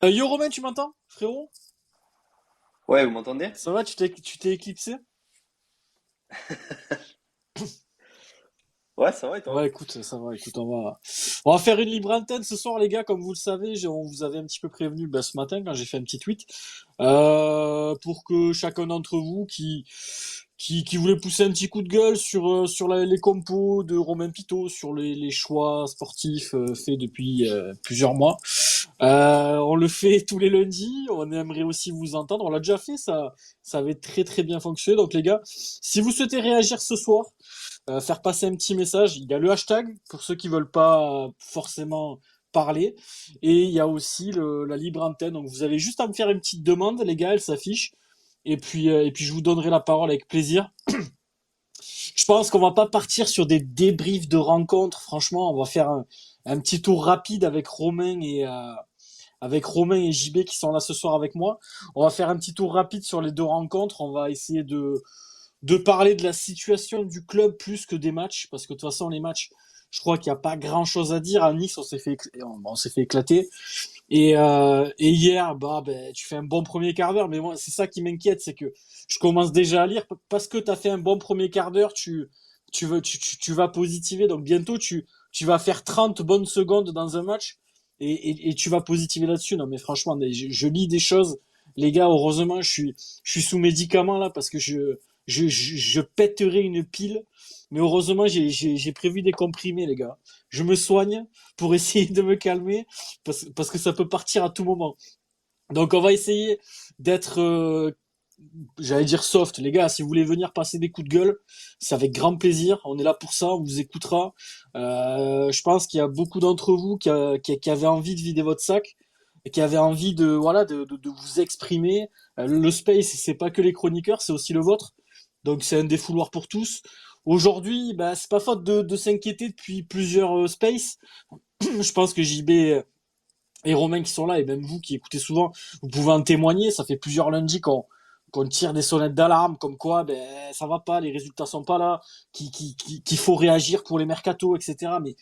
Yo Romain, tu m'entends, frérot? Ouais, vous m'entendez? Ça va, tu t'es éclipsé? Ouais, ça va et Ouais, toi? écoute, ça va, écoute, on va faire une libre antenne ce soir, les gars, comme vous le savez, on vous avait un petit peu prévenu ce matin quand j'ai fait un petit tweet, pour que chacun d'entre vous qui voulait pousser un petit coup de gueule sur les compos de Romain Pitot, sur les choix sportifs faits depuis plusieurs mois. On le fait tous les lundis. On aimerait aussi vous entendre. On l'a déjà fait, ça avait très très bien fonctionné. Donc les gars, si vous souhaitez réagir ce soir, faire passer un petit message, il y a le hashtag pour ceux qui veulent pas forcément parler, et il y a aussi la libre antenne. Donc vous avez juste à me faire une petite demande, les gars, elle s'affiche. Et puis je vous donnerai la parole avec plaisir. Je pense qu'on va pas partir sur des débriefs de rencontres. Franchement, on va faire un petit tour rapide avec Romain et JB qui sont là ce soir avec moi. On va faire un petit tour rapide sur les deux rencontres. On va essayer de parler de la situation du club plus que des matchs, parce que de toute façon, les matchs, je crois qu'il n'y a pas grand chose à dire. À Nice, on s'est fait éclater. Et hier, tu fais un bon premier quart d'heure, mais moi, c'est ça qui m'inquiète, c'est que je commence déjà à lire, parce que tu as fait un bon premier quart d'heure, tu vas positiver, donc bientôt tu vas faire 30 bonnes secondes dans un match, et tu vas positiver là-dessus. Non mais franchement, je lis des choses, les gars, heureusement je suis sous médicaments là, parce que je pèterai une pile, mais heureusement j'ai prévu des comprimés, les gars. Je me soigne pour essayer de me calmer, parce que ça peut partir à tout moment. Donc on va essayer d'être, j'allais dire soft, les gars. Si vous voulez venir passer des coups de gueule, c'est avec grand plaisir. On est là pour ça, on vous écoutera. Je pense qu'il y a beaucoup d'entre vous qui avaient envie de vider votre sac et qui avaient envie de, voilà, de vous exprimer. Le space, c'est pas que les chroniqueurs, c'est aussi le vôtre. Donc c'est un défouloir pour tous. Aujourd'hui, c'est pas faute de s'inquiéter depuis plusieurs space. Je pense que JB et Romain qui sont là, et même vous qui écoutez souvent, vous pouvez en témoigner. Ça fait plusieurs lundis qu'on tire des sonnettes d'alarme, comme quoi ça va pas, les résultats sont pas là, qu'il faut réagir pour les mercatos, etc. Mais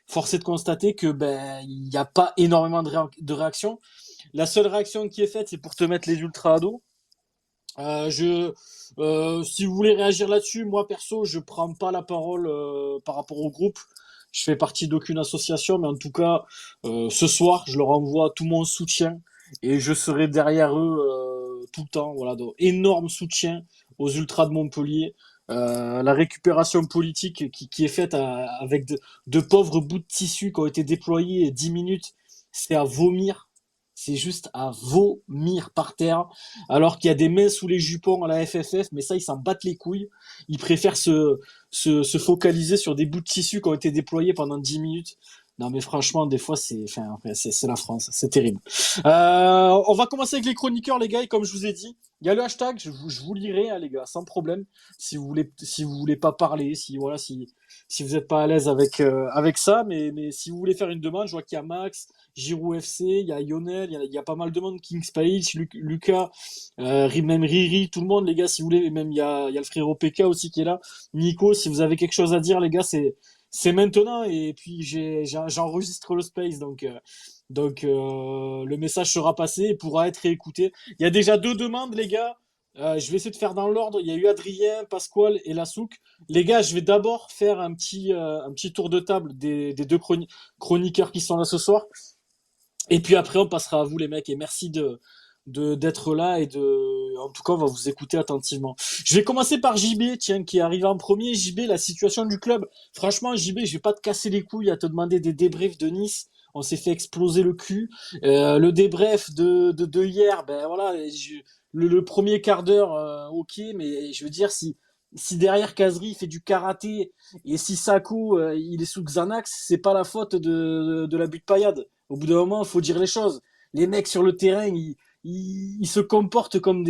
force est de constater que il n'y a pas énormément de réactions. La seule réaction qui est faite, c'est pour te mettre les ultras à dos. Si vous voulez réagir là-dessus, moi perso, je prends pas la parole par rapport au groupe. Je fais partie d'aucune association, mais en tout cas, ce soir, je leur envoie tout mon soutien et je serai derrière eux tout le temps. Voilà, donc énorme soutien aux Ultras de Montpellier. La récupération politique qui est faite avec de pauvres bouts de tissu qui ont été déployés 10 minutes, c'est à vomir. C'est juste à vomir par terre, alors qu'il y a des mains sous les jupons à la FFF, mais ça, ils s'en battent les couilles. Ils préfèrent se focaliser sur des bouts de tissu qui ont été déployés pendant 10 minutes. Non, mais franchement, des fois, c'est la France, c'est terrible. On va commencer avec les chroniqueurs, les gars, et comme je vous ai dit, il y a le hashtag, je vous lirai, hein, les gars, sans problème, si vous voulez pas parler, si vous n'êtes pas à l'aise avec ça, mais si vous voulez faire une demande, je vois qu'il y a Max, Giroud FC, il y a Lionel, il y a pas mal de monde, Kings Page, Lucas, même Riri, tout le monde, les gars, si vous voulez, et même il y a le frérot PK aussi qui est là. Nico, si vous avez quelque chose à dire, les gars, c'est maintenant, et puis j'enregistre le space, donc le message sera passé et pourra être réécouté. Il y a déjà deux demandes, les gars. Je vais essayer de faire dans l'ordre. Il y a eu Adrien, Pasquale et Lassouk. Les gars, je vais d'abord faire un petit tour de table des deux chroniqueurs qui sont là ce soir. Et puis après, on passera à vous, les mecs. Et merci d'être là en tout cas, on va vous écouter attentivement. Je vais commencer par JB, tiens, qui est arrivé en premier. JB, la situation du club. Franchement, JB, je vais pas te casser les couilles à te demander des débriefs de Nice. On s'est fait exploser le cul. Le débrief de hier, ben voilà, le premier quart d'heure, ok, mais je veux dire, si derrière Kazri il fait du karaté et si Sakou il est sous Xanax, c'est pas la faute de la butte paillade. Au bout d'un moment, il faut dire les choses. Les mecs sur le terrain, ils se comportent comme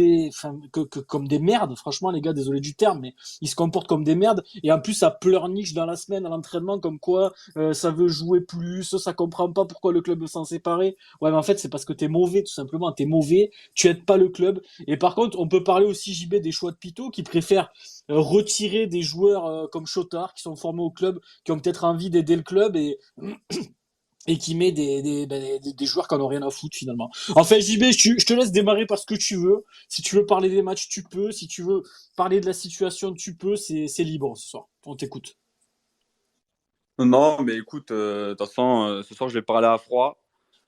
comme des merdes. Franchement, les gars, désolé du terme, mais ils se comportent comme des merdes. Et en plus, ça pleurniche dans la semaine à l'entraînement, comme quoi ça veut jouer plus, ça comprend pas pourquoi le club veut s'en séparer. Ouais, mais en fait, c'est parce que t'es mauvais, tout simplement. T'es mauvais, tu aides pas le club. Et par contre, on peut parler aussi, JB, des choix de Pito qui préfèrent retirer des joueurs comme Chotard qui sont formés au club, qui ont peut-être envie d'aider le club et qui met des joueurs qui en ont rien à foutre finalement. Enfin, JB, je te laisse démarrer par ce que tu veux. Si tu veux parler des matchs, tu peux. Si tu veux parler de la situation, tu peux. C'est libre ce soir. On t'écoute. Non, mais écoute, de toute façon, ce soir, je vais parler à froid.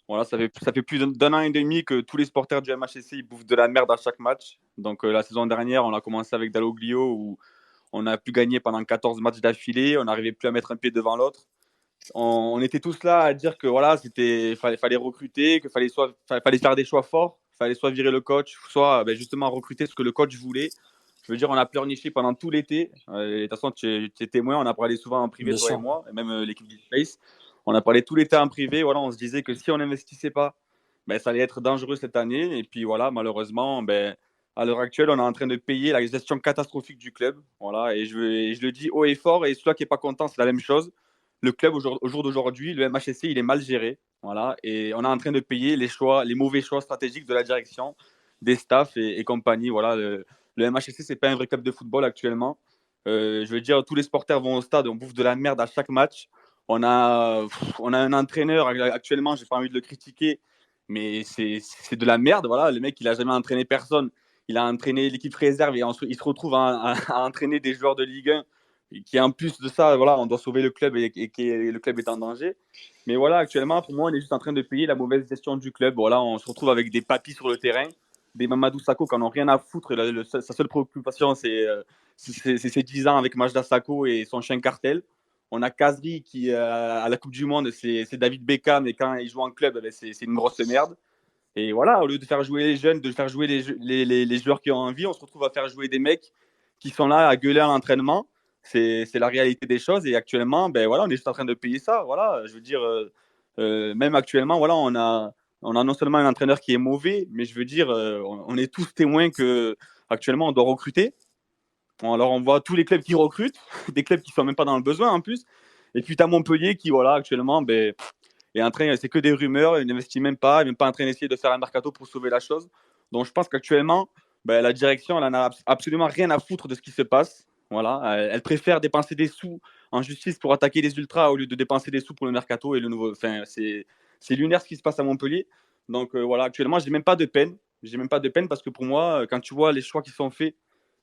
Voilà, ça fait plus d'un an et demi que tous les supporters du MHSC ils bouffent de la merde à chaque match. Donc, la saison dernière, on a commencé avec Dalloglio où on a pu gagner pendant 14 matchs d'affilée. On n'arrivait plus à mettre un pied devant l'autre. On était tous là à dire que voilà, fallait recruter, fallait faire des choix forts, fallait soit virer le coach, soit justement recruter ce que le coach voulait. Je veux dire, on a pleurniché pendant tout l'été. De toute façon, tu es témoin, on a parlé souvent en privé, Bien toi et sûr. moi, et même l'équipe du Space. On a parlé tout l'été en privé. Voilà, on se disait que si on n'investissait pas, ça allait être dangereux cette année. Et puis voilà, malheureusement, à l'heure actuelle, on est en train de payer la gestion catastrophique du club. Voilà, et je le dis haut et fort. Et celui qui n'est pas content, c'est la même chose. Le club, au jour d'aujourd'hui, le MHSC, il est mal géré. Voilà, et on est en train de payer les mauvais choix stratégiques de la direction, des staffs et compagnie. Voilà, le MHSC, c'est pas un vrai club de football actuellement. Je veux dire, tous les supporters vont au stade, on bouffe de la merde à chaque match. On a un entraîneur actuellement, j'ai pas envie de le critiquer, mais c'est de la merde. Voilà, le mec, il a jamais entraîné personne. Il a entraîné l'équipe réserve et ensuite il se retrouve à entraîner des joueurs de Ligue 1 qui en plus de ça, voilà, on doit sauver le club et que le club est en danger. Mais voilà, actuellement, pour moi, on est juste en train de payer la mauvaise gestion du club. Voilà, on se retrouve avec des papis sur le terrain, des Mamadou Sakho qui n'en ont rien à foutre. Sa seule préoccupation, c'est ses 10 ans avec Majda Sakho et son chien Cartel. On a Kazri qui, à la Coupe du Monde, c'est David Beckham, et quand il joue en club, c'est une grosse merde. Et voilà, au lieu de faire jouer les jeunes, de faire jouer les joueurs qui ont envie, on se retrouve à faire jouer des mecs qui sont là à gueuler à l'entraînement. C'est la réalité des choses. Et actuellement, voilà, on est juste en train de payer ça. Voilà, je veux dire, même actuellement, voilà, on a non seulement un entraîneur qui est mauvais, mais je veux dire, on est tous témoins que actuellement on doit recruter. Bon, alors on voit tous les clubs qui recrutent, des clubs qui sont même pas dans le besoin en plus. Et puis tu as Montpellier qui, voilà, actuellement, est en train, c'est que des rumeurs, il n'investit même pas, il n'est même pas en train d'essayer de faire un mercato pour sauver la chose. Donc je pense qu'actuellement, la direction, elle n'en a absolument rien à foutre de ce qui se passe. Voilà, elle préfère dépenser des sous en justice pour attaquer les ultras au lieu de dépenser des sous pour le mercato et le nouveau. Enfin, c'est lunaire ce qui se passe à Montpellier. Donc voilà, actuellement, j'ai même pas de peine. J'ai même pas de peine parce que pour moi, quand tu vois les choix qui sont faits,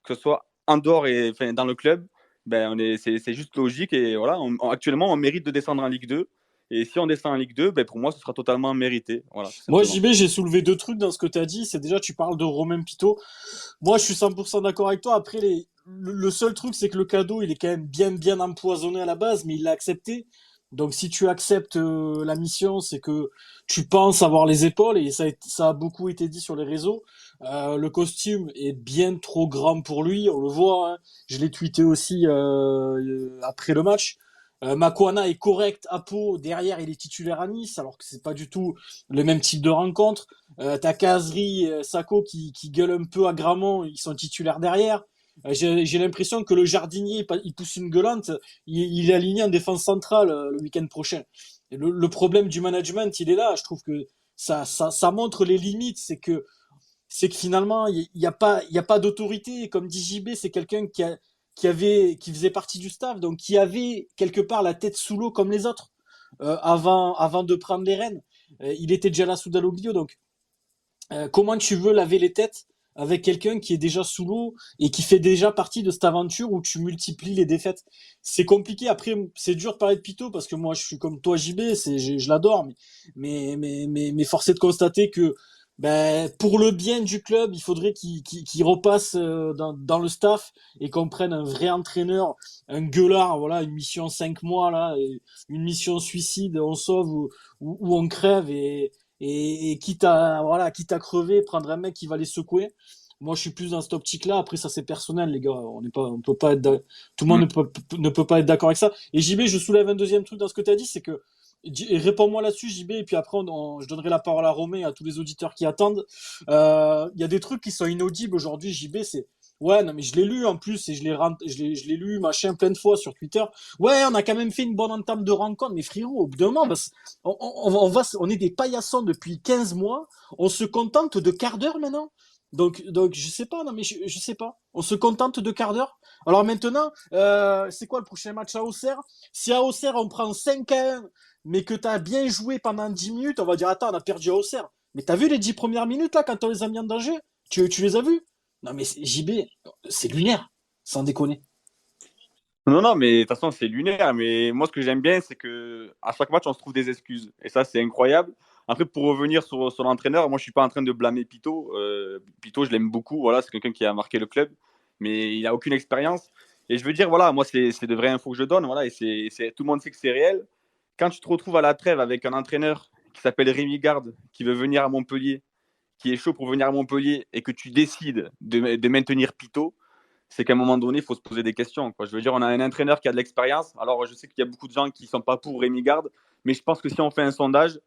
que ce soit en dehors et enfin, dans le club, c'est juste logique. Et voilà, actuellement, on mérite de descendre en Ligue 2. Et si on descend en Ligue 2, pour moi, ce sera totalement mérité. Voilà, tout Moi, simplement. JB, j'ai soulevé deux trucs dans ce que tu as dit. C'est déjà, tu parles de Romain Pitot. Moi, je suis 100% d'accord avec toi. Après, le seul truc, c'est que le cadeau, il est quand même bien empoisonné à la base, mais il l'a accepté. Donc, si tu acceptes la mission, c'est que tu penses avoir les épaules, et ça a beaucoup été dit sur les réseaux. Le costume est bien trop grand pour lui, on le voit, hein. Je l'ai tweeté aussi après le match. Makuana est correct à Pau, derrière il est titulaire à Nice, alors que c'est pas du tout le même type de rencontre. T'as Kazri, Sako qui gueule un peu à Gramont, ils sont titulaires derrière. J'ai l'impression que le jardinier, il pousse une gueulante, il est aligné en défense centrale le week-end prochain. Et le problème du management, il est là. Je trouve que ça montre les limites. C'est que finalement, il y a pas d'autorité. Comme dit JB, c'est quelqu'un qui faisait partie du staff, donc qui avait quelque part la tête sous l'eau comme les autres avant de prendre les rênes. Il était déjà là sous Dalloglio, donc comment tu veux laver les têtes avec quelqu'un qui est déjà sous l'eau et qui fait déjà partie de cette aventure où tu multiplies les défaites? C'est compliqué. Après, c'est dur de parler de Pito parce que moi, je suis comme toi, JB, je l'adore, mais force est de constater que pour le bien du club, il faudrait qu'il repasse dans le staff et qu'on prenne un vrai entraîneur, un gueulard, voilà, une mission 5 mois là, une mission suicide, on sauve ou on crève et quitte à crever, prendre un mec qui va les secouer. Moi, je suis plus dans cette optique-là. Après, ça, c'est personnel, les gars. On peut pas tout le monde Mm. ne peut pas être d'accord avec ça. Et JB, je soulève un deuxième truc dans ce que tu as dit, c'est que, et réponds-moi là-dessus, JB, et puis après, je donnerai la parole à Romain et à tous les auditeurs qui attendent. Il y a des trucs qui sont inaudibles aujourd'hui, JB, c'est, ouais, non, mais je l'ai lu en plus, et je l'ai lu, machin, plein de fois sur Twitter. Ouais, on a quand même fait une bonne entame de rencontre, mais frérot, au bout d'un moment, on est des paillassons depuis 15 mois, on se contente de quart d'heure maintenant. Donc je sais pas, non mais je sais pas. On se contente de quart d'heure. Alors maintenant, c'est quoi le prochain match à Auxerre? Si à Auxerre on prend 5-1, mais que tu as bien joué pendant 10 minutes, on va dire, attends, on a perdu à Auxerre. Mais t'as vu les 10 premières minutes, là, quand on les a mis en danger? Tu les as vus? Non, mais JB, c'est lunaire, sans déconner. Non, non, mais de toute façon, c'est lunaire. Mais moi, ce que j'aime bien, c'est que à chaque match, on se trouve des excuses. Et ça, c'est incroyable. Après, pour revenir sur l'entraîneur, moi, je suis pas en train de blâmer Pito. Pito, je l'aime beaucoup. Voilà, c'est quelqu'un qui a marqué le club, mais il a aucune expérience. Et je veux dire, voilà, moi, c'est de vraies infos que je donne. Voilà, et tout le monde sait que c'est réel. Quand tu te retrouves à la trêve avec un entraîneur qui s'appelle Rémi Garde, qui veut venir à Montpellier, qui est chaud pour venir à Montpellier, et que tu décides de maintenir Pito, c'est qu'à un moment donné, il faut se poser des questions, quoi. Je veux dire, on a un entraîneur qui a de l'expérience. Alors, je sais qu'il y a beaucoup de gens qui ne sont pas pour Rémi Garde, mais je pense que si on fait un sondage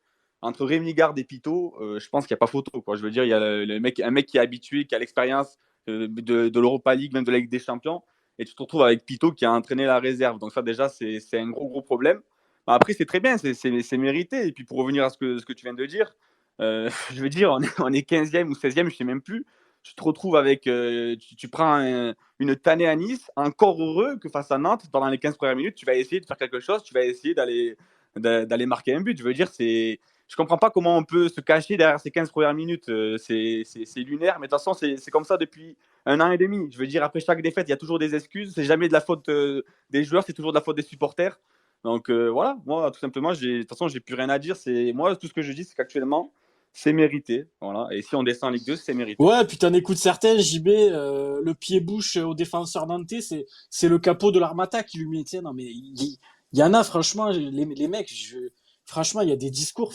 entre Rémi Garde et Pito, je pense qu'il n'y a pas photo, quoi. Je veux dire, il y a un mec qui est habitué, qui a l'expérience de l'Europa League, même de la Ligue des Champions, et tu te retrouves avec Pito qui a entraîné la réserve. Donc ça, déjà, c'est un gros problème. Après, c'est très bien, c'est mérité. Et puis, pour revenir à ce que tu viens de dire, je veux dire, on est 15e ou 16e, je ne sais même plus. Tu te retrouves avec, tu prends une tannée à Nice, encore heureux que face à Nantes, pendant les 15 premières minutes, tu vas essayer de faire quelque chose, tu vas essayer d'aller marquer un but. Je veux dire, je comprends pas comment on peut se cacher derrière ces 15 premières minutes. C'est lunaire, mais de toute façon, c'est comme ça depuis un an et demi. Je veux dire, après chaque défaite, il y a toujours des excuses. C'est jamais de la faute des joueurs, c'est toujours de la faute des supporters. Donc voilà, moi, tout simplement, de toute façon, j'ai plus rien à dire. Moi, tout ce que je dis, c'est qu'actuellement, c'est mérité. Voilà. Et si on descend en Ligue 2, c'est mérité. Ouais, puis t'en écoutes certains, JB, le pied-bouche au défenseur nantais, c'est le capot de l'Armata qui lui met, tiens, non, mais il y en a, franchement, les mecs, franchement, il y a des discours,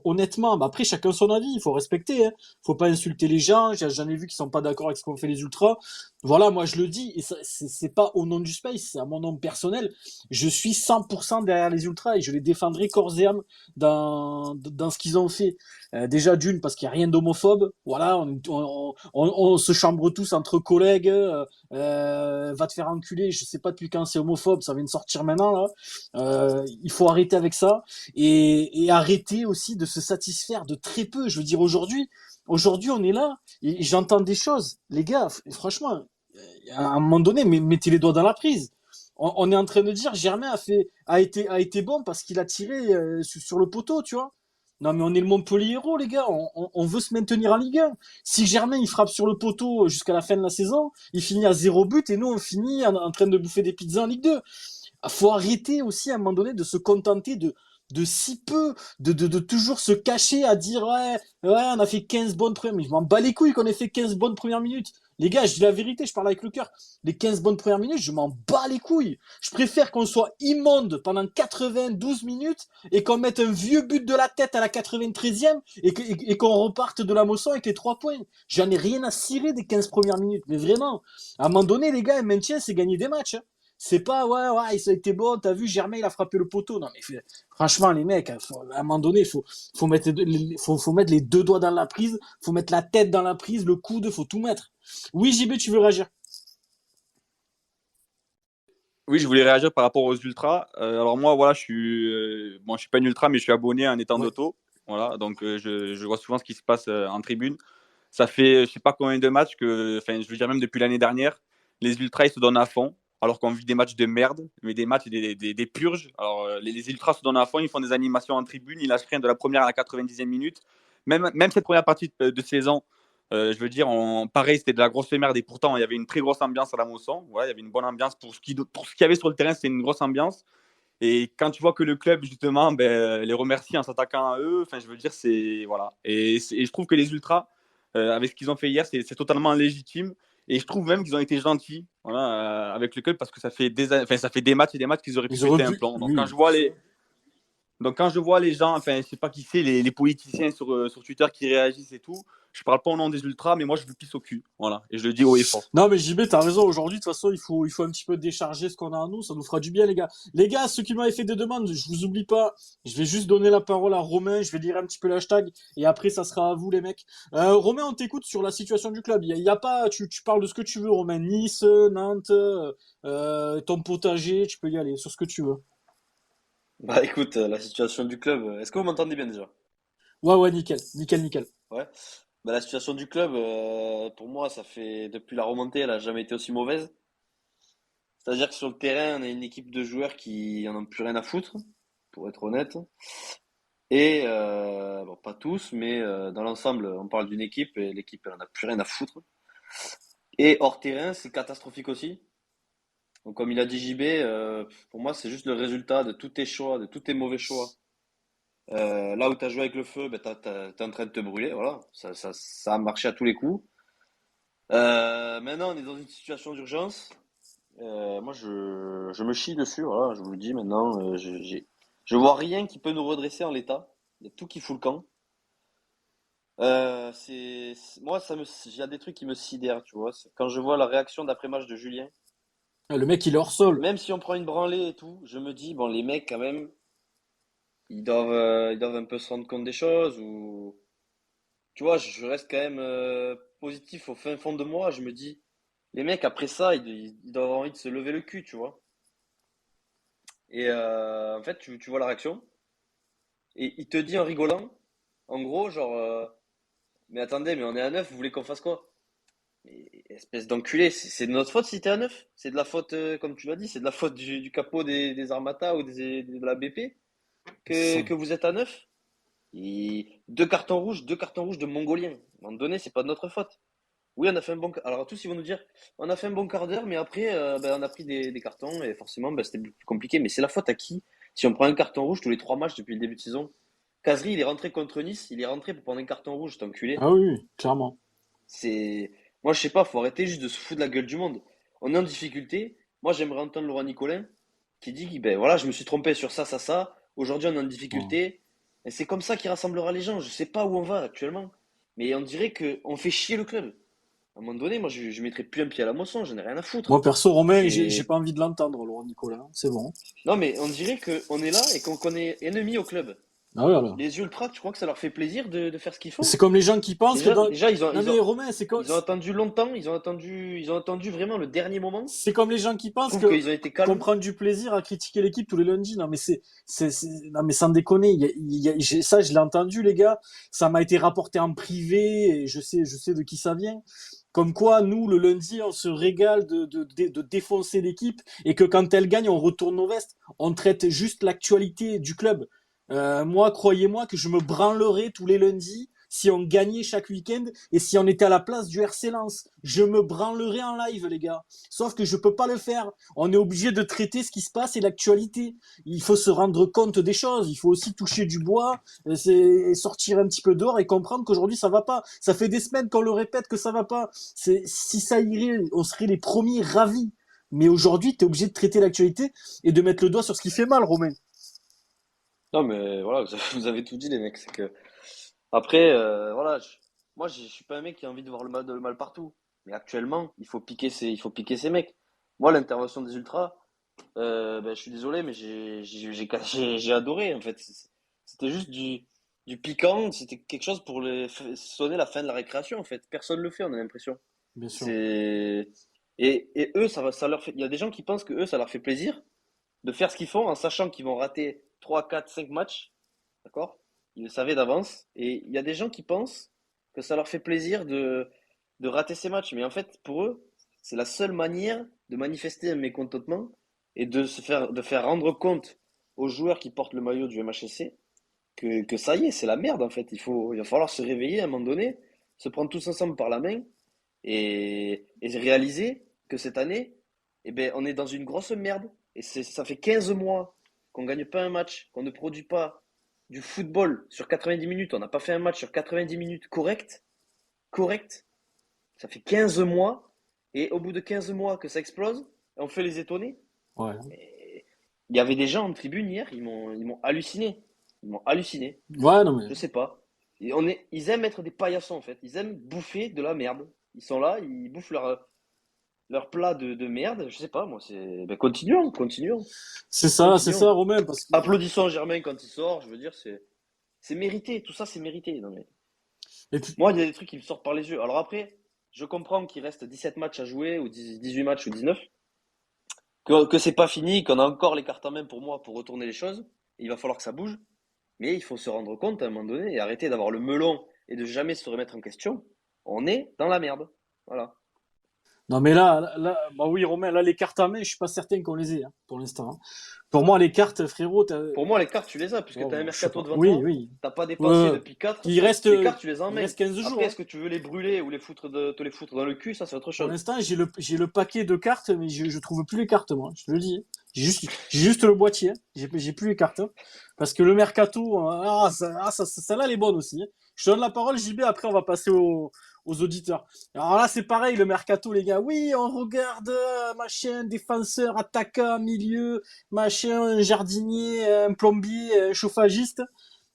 honnêtement, bah après, chacun son avis, il faut respecter, hein. Faut pas insulter les gens, j'en ai vu qui sont pas d'accord avec ce qu'ont fait les ultras. Voilà, moi, je le dis, et c'est pas au nom du Space, c'est à mon nom personnel. Je suis 100% derrière les ultras et je les défendrai corps et âme dans ce qu'ils ont fait. Déjà d'une parce qu'il n'y a rien d'homophobe. Voilà, on se chambre tous entre collègues. Va te faire enculer. Je sais pas depuis quand c'est homophobe. Ça vient de sortir maintenant là. Il faut arrêter avec ça et arrêter aussi de se satisfaire de très peu. Je veux dire aujourd'hui on est là et j'entends des choses. Les gars, franchement, à un moment donné, mettez les doigts dans la prise. On est en train de dire Germain a été bon parce qu'il a tiré sur le poteau, tu vois. Non, mais on est le Montpellier héros, les gars. On veut se maintenir en Ligue 1. Si Germain il frappe sur le poteau jusqu'à la fin de la saison, il finit à 0 but et nous on finit en train de bouffer des pizzas en Ligue 2. Faut arrêter aussi à un moment donné de se contenter de si peu, de toujours se cacher à dire ouais, on a fait 15 bonnes premières minutes. Je m'en bats les couilles qu'on ait fait 15 bonnes premières minutes. Les gars, je dis la vérité, je parle avec le cœur. Les 15 bonnes premières minutes, je m'en bats les couilles. Je préfère qu'on soit immonde pendant 92 minutes et qu'on mette un vieux but de la tête à la 93e et qu'on reparte de la Mosson avec les 3 points. J'en ai rien à cirer des 15 premières minutes. Mais vraiment, à un moment donné, les gars, un maintien, c'est gagner des matchs, hein. C'est pas, ouais, ça a été bon, t'as vu, Germain, il a frappé le poteau. Non, mais franchement, les mecs, à un moment donné, faut mettre les deux doigts dans la prise, faut mettre la tête dans la prise, le coude, faut tout mettre. Oui, JB, tu veux réagir? Oui, je voulais réagir par rapport aux ultras. Alors moi, voilà, bon, je suis pas un ultra, mais je suis abonné à un étang Ouais. d'auto. Voilà, donc je vois souvent ce qui se passe en tribune. Ça fait, je sais pas combien de matchs que, enfin, je veux dire même depuis l'année dernière, les ultras ils se donnent à fond, alors qu'on vit des matchs de merde, mais des matchs, des purges. Alors les ultras se donnent à fond, ils font des animations en tribune, ils lâchent rien de la première à la 90e minute. Même cette première partie de saison, je veux dire, pareil, c'était de la grosse merde et pourtant il y avait une très grosse ambiance à la Mosson. Ouais, il y avait une bonne ambiance pour pour ce qu'il y avait sur le terrain, c'était une grosse ambiance. Et quand tu vois que le club, justement, les remercie en s'attaquant à eux, enfin, je veux dire, c'est. Voilà. Et je trouve que les Ultras, avec ce qu'ils ont fait hier, c'est totalement légitime. Et je trouve même qu'ils ont été gentils, voilà, avec le club parce que ça fait des matchs et des matchs qu'ils auraient pu Ils auraient péter un pu. plomb. Oui. Donc quand je vois les gens, enfin, je sais pas qui c'est, les politiciens sur Twitter qui réagissent et tout, je parle pas au nom des Ultras, mais moi, je vous pisse au cul. Voilà. Et je le dis haut et fort. Non, mais JB, t'as raison. Aujourd'hui, de toute façon, il faut un petit peu décharger ce qu'on a en nous. Ça nous fera du bien, les gars. Les gars, ceux qui m'avaient fait des demandes, je vous oublie pas. Je vais juste donner la parole à Romain. Je vais lire un petit peu l'hashtag. Et après, ça sera à vous, les mecs. Romain, on t'écoute sur la situation du club. Il y a pas, tu parles de ce que tu veux, Romain. Nice, Nantes, ton potager. Tu peux y aller sur ce que tu veux. Bah écoute, la situation du club, est-ce que vous m'entendez bien déjà? Ouais, ouais, nickel. Nickel, nickel. Ouais. Bah la situation du club, pour moi, ça fait depuis la remontée, elle a jamais été aussi mauvaise. C'est-à-dire que sur le terrain, on a une équipe de joueurs qui en ont plus rien à foutre. pour être honnête. Et bon, pas tous, mais dans l'ensemble, on parle d'une équipe et l'équipe, elle en a plus rien à foutre. Et hors terrain, c'est catastrophique aussi. Donc, comme il a dit JB, pour moi, c'est juste le résultat de tous tes choix, de tous tes mauvais choix. Là où tu as joué avec le feu, ben, t'es en train de te brûler. Voilà, ça a marché à tous les coups. Maintenant, on est dans une situation d'urgence. Moi, je me chie dessus. Voilà, je vous le dis maintenant. Je vois rien qui peut nous redresser en l'état. Il y a tout qui fout le camp. Moi, il y a des trucs qui me sidèrent, tu vois. Quand je vois la réaction d'après-match de Julien, Le mec, il est hors sol. même si on prend une branlée et tout, je me dis, bon, les mecs, quand même, ils doivent un peu se rendre compte des choses. Ou, tu vois, je reste quand même positif au fin fond de moi. Je me dis, les mecs, après ça, ils doivent avoir envie de se lever le cul, tu vois. Et en fait, tu vois la réaction. Et il te dit en rigolant, en gros, genre, mais attendez, mais on est à 9, vous voulez qu'on fasse quoi? Mais espèce d'enculé, c'est de notre faute si t'es à 9. C'est de la faute, comme tu l'as dit, c'est de la faute du capot des Armata ou de la BP Ça- que vous êtes à 9. Et deux cartons rouges de Mongoliens. À un moment donné, c'est pas de notre faute. Oui, on a fait un bon. Alors tous ils vont nous dire, on a fait un bon quart d'heure, mais après, ben, on a pris des cartons et forcément, ben, c'était plus compliqué. Mais c'est la faute à qui? Si on prend un carton rouge tous les 3 matchs depuis le début de saison. Kazri, il est rentré contre Nice, il est rentré pour prendre un carton rouge, cet enculé. Ah oui, oui, clairement. C'est, moi, je sais pas, faut arrêter juste de se foutre de la gueule du monde. On est en difficulté. Moi, j'aimerais entendre Laurent Nicolin qui dit, ben voilà, je me suis trompé sur ça, ça, ça. Aujourd'hui, on est en Ouais. difficulté. Et c'est comme ça qui rassemblera les gens. Je sais pas où on va actuellement, mais on dirait que on fait chier le club. À un moment donné, moi, je mettrai plus un pied à la moisson. Je n'ai rien à foutre. Moi, perso, Romain, j'ai C'est, pas envie de l'entendre, Laurent Nicolas. C'est bon. non, mais on dirait que on est là et qu'on est ennemi au club. Ah ouais, alors. Les ultras, tu crois que ça leur fait plaisir de faire ce qu'ils font? C'est comme les gens qui pensent que Déjà, dans. déjà, Non mais Romain, ils ont attendu longtemps, ils ont attendu vraiment le dernier moment. c'est comme les gens qui Je pensent trouve que qu'ils ont été qu'on calmes. prend du plaisir à critiquer l'équipe tous les lundis. Non mais non mais sans déconner. Ça, je l'ai entendu, les gars. Ça m'a été rapporté en privé et je sais de qui ça vient. Comme quoi, nous, le lundi, on se régale de défoncer l'équipe et que quand elle gagne, on retourne nos vestes. On traite juste l'actualité du club. Moi, croyez-moi que je me branlerais tous les lundis si on gagnait chaque week-end et si on était à la place du RC Lens. Je me branlerais en live, les gars. Sauf que je peux pas le faire. On est obligé de traiter ce qui se passe et l'actualité. Il faut se rendre compte des choses. Il faut aussi toucher du bois, sortir un petit peu dehors et comprendre qu'aujourd'hui ça va pas. Ça fait des semaines qu'on le répète que ça va pas. Si ça irait, on serait les premiers ravis. Mais aujourd'hui, tu es obligé de traiter l'actualité et de mettre le doigt sur ce qui fait mal, Romain. Non, mais voilà, vous avez tout dit, les mecs. C'est que après, voilà, moi, je suis pas un mec qui a envie de voir le mal partout. Mais actuellement, il faut piquer ces mecs. Moi, l'intervention des ultras, ben, je suis désolé, mais j'ai adoré en fait. C'était juste du piquant. C'était quelque chose pour sonner la fin de la récréation en fait. Personne le fait, on a l'impression. Bien sûr. C'est et eux, ça leur fait. Il y a des gens qui pensent que eux, ça leur fait plaisir de faire ce qu'ils font en sachant qu'ils vont rater 3 4 5 matchs, d'accord? Ils le savaient d'avance. Et il y a des gens qui pensent que ça leur fait plaisir de rater ces matchs. Mais en fait, pour eux, c'est la seule manière de manifester un mécontentement et de faire rendre compte aux joueurs qui portent le maillot du MHSC que ça y est, c'est la merde en fait. Il va falloir se réveiller à un moment donné, se prendre tous ensemble par la main et réaliser que cette année, eh ben, on est dans une grosse merde. Et ça fait 15 mois qu'on ne gagne pas un match, qu'on ne produit pas du football sur 90 minutes. On n'a pas fait un match sur 90 minutes correct. Correct. Ça fait 15 mois. Et au bout de 15 mois que ça explose, on fait les étonner. Ouais. Et il y avait des gens en tribune hier, ils m'ont halluciné. Ils m'ont halluciné. Ouais, non mais. Je sais pas. Ils aiment être des paillassons en fait. Ils aiment bouffer de la merde. Ils sont là, ils bouffent leur plat de merde. Je sais pas, moi, c'est. Ben, continuons, continuons, C'est ça, continuons. Romain, parce que. Applaudissons Germain quand il sort. Je veux dire, c'est mérité. Tout ça, c'est mérité. Non, mais... Et puis, Moi, il y a des trucs qui me sortent par les yeux. Alors après, je comprends qu'il reste 17 matchs à jouer, ou 18 matchs, ou 19. Que c'est pas fini, qu'on a encore les cartes en main pour moi pour retourner les choses. Il va falloir que ça bouge. Mais il faut se rendre compte à un moment donné et arrêter d'avoir le melon et de jamais se remettre en question. On est dans la merde. Voilà. Non, mais bah oui, Romain, là, les cartes à main, je suis pas certain qu'on les ait, hein, pour l'instant, hein. Pour moi, les cartes, frérot, Pour moi, les cartes, tu les as, puisque tu as un oh, je sais mercato pas. devant Oui, toi, oui. t'as pas dépensé Euh, depuis 4. il reste, Les cartes, tu les as en il main. reste 15 Après, jours, hein. est-ce que tu veux les brûler ou te les foutre dans le cul? Ça, c'est autre Pour chose. l'instant, j'ai le paquet de cartes, mais je trouve plus les cartes, moi. Je te le dis, hein. J'ai juste le boîtier, hein. J'ai plus les cartes, hein. Parce que le mercato, celle-là, elle est bonne aussi, hein. Je te donne la parole, JB, après, on va passer aux auditeurs. Alors là, c'est pareil, le mercato, les gars. Oui, on regarde, machin, défenseur, attaquant, milieu, machin, un jardinier, un plombier, un chauffagiste.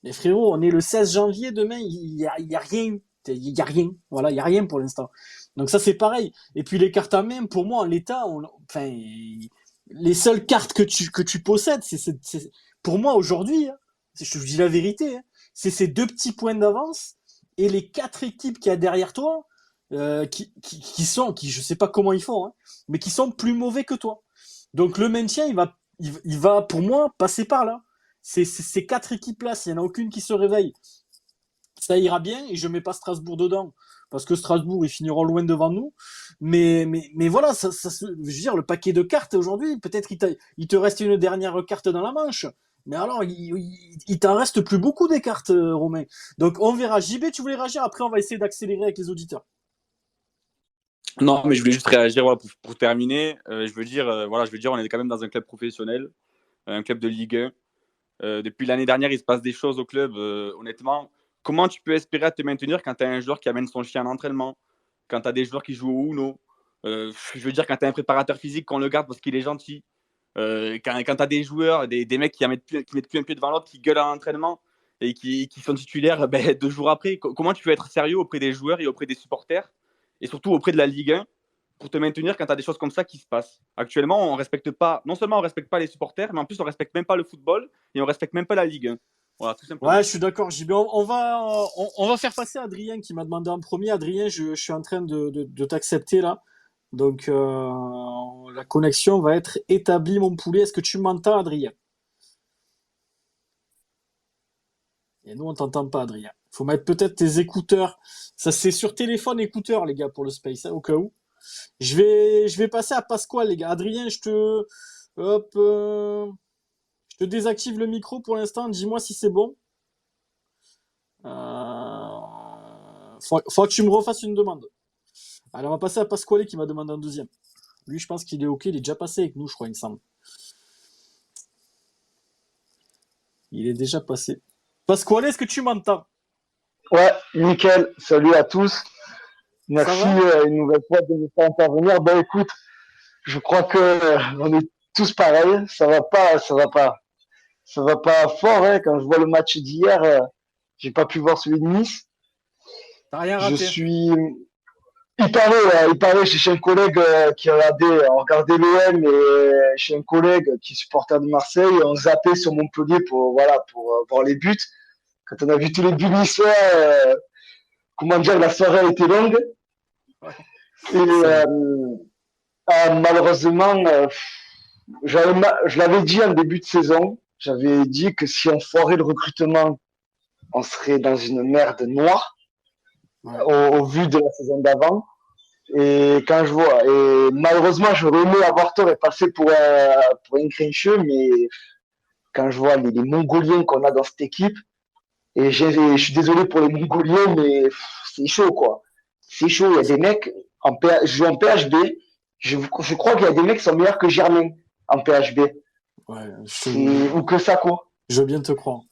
Mais frérot, on est le 16 janvier, demain, il y a rien. Il y a rien. Voilà, il y a rien pour l'instant. Donc ça, c'est pareil. Et puis les cartes à main, pour moi, en l'état, enfin, les seules cartes que tu possèdes, pour moi, aujourd'hui, hein, je te dis la vérité, hein, c'est ces 2 petits points d'avance et les 4 équipes qu'il y a derrière toi, qui je sais pas comment ils font, hein, mais qui sont plus mauvais que toi. Donc le maintien, il va pour moi passer par là. Ces 4 équipes-là, s'il n'y en a aucune qui se réveille, ça ira bien et je mets pas Strasbourg dedans parce que Strasbourg ils finiront loin devant nous. Mais voilà, je veux dire, le paquet de cartes aujourd'hui, peut-être il te reste une dernière carte dans la manche. Mais alors, il t'en reste plus beaucoup des cartes, Romain. Donc on verra. JB, tu voulais réagir, après on va essayer d'accélérer avec les auditeurs. Non, mais je voulais juste réagir voilà, pour terminer. Voilà, je veux dire, on est quand même dans un club professionnel, un club de Ligue 1. Depuis l'année dernière, il se passe des choses au club. Honnêtement, comment tu peux espérer te maintenir quand tu as un joueur qui amène son chien à l'entraînement, quand tu as des joueurs qui jouent au Uno, je veux dire, quand tu as un préparateur physique, qu'on le garde parce qu'il est gentil, quand tu as des joueurs, des mecs qui mettent plus un pied devant l'autre, qui gueulent à l'entraînement et qui sont titulaires 2 jours après. Comment tu peux être sérieux auprès des joueurs et auprès des supporters et surtout auprès de la Ligue 1 pour te maintenir quand tu as des choses comme ça qui se passent. Actuellement, on respecte pas, non seulement on respecte pas les supporters, mais en plus on respecte même pas le football et on respecte même pas la Ligue 1. Voilà, tout Ouais, simplement. je suis d'accord, JB. On va faire passer Adrien qui m'a demandé en premier. Adrien, je suis en train de t'accepter là. Donc la connexion va être établie, mon poulet. Est-ce que tu m'entends, Adrien? Et nous, on t'entend pas, Adrien. Faut mettre peut-être tes écouteurs. Ça, c'est sur téléphone écouteur, les gars, pour le space, hein, au cas où. Je vais passer à Pasquale, les gars. Adrien, hop, je te désactive le micro pour l'instant. Dis-moi si c'est bon. Faut que tu me refasses une demande. Allez, on va passer à Pasquale qui m'a demandé un deuxième. Lui, je pense qu'il est OK. Il est déjà passé avec nous, je crois, il me semble. Il est déjà passé. Pasquale, est-ce que tu m'entends? Ouais, nickel. Salut à tous. Ça Merci va? une nouvelle fois de nous faire intervenir. Ben écoute, je crois que on est tous pareils. Ça va pas fort. Hein. Quand je vois le match d'hier, j'ai pas pu voir celui de Nice. T'as rien Je raté. suis. Il paraît chez un collègue qui regardait l'OM et chez un collègue qui est supporter de Marseille, on zappait sur Montpellier pour voir les buts. Quand on a vu tous les buts niçois, comment dire, la soirée a été longue. Ouais, Et c'est vrai. malheureusement, je l'avais dit en début de saison, j'avais dit que si on foirait le recrutement, on serait dans une merde noire Ouais. au vu de la saison d'avant. Et quand je vois, et malheureusement, j'aurais aimé avoir tort et passer pour un grincheux, mais quand je vois les Mongoliens qu'on a dans cette équipe, et je suis désolé pour les Mongoliens, mais c'est chaud, quoi. C'est chaud. Il y a des mecs, je joue en PHB. Je crois qu'il y a des mecs qui sont meilleurs que Germain en PHB. Ouais, Ou que ça, quoi. je veux bien te croire.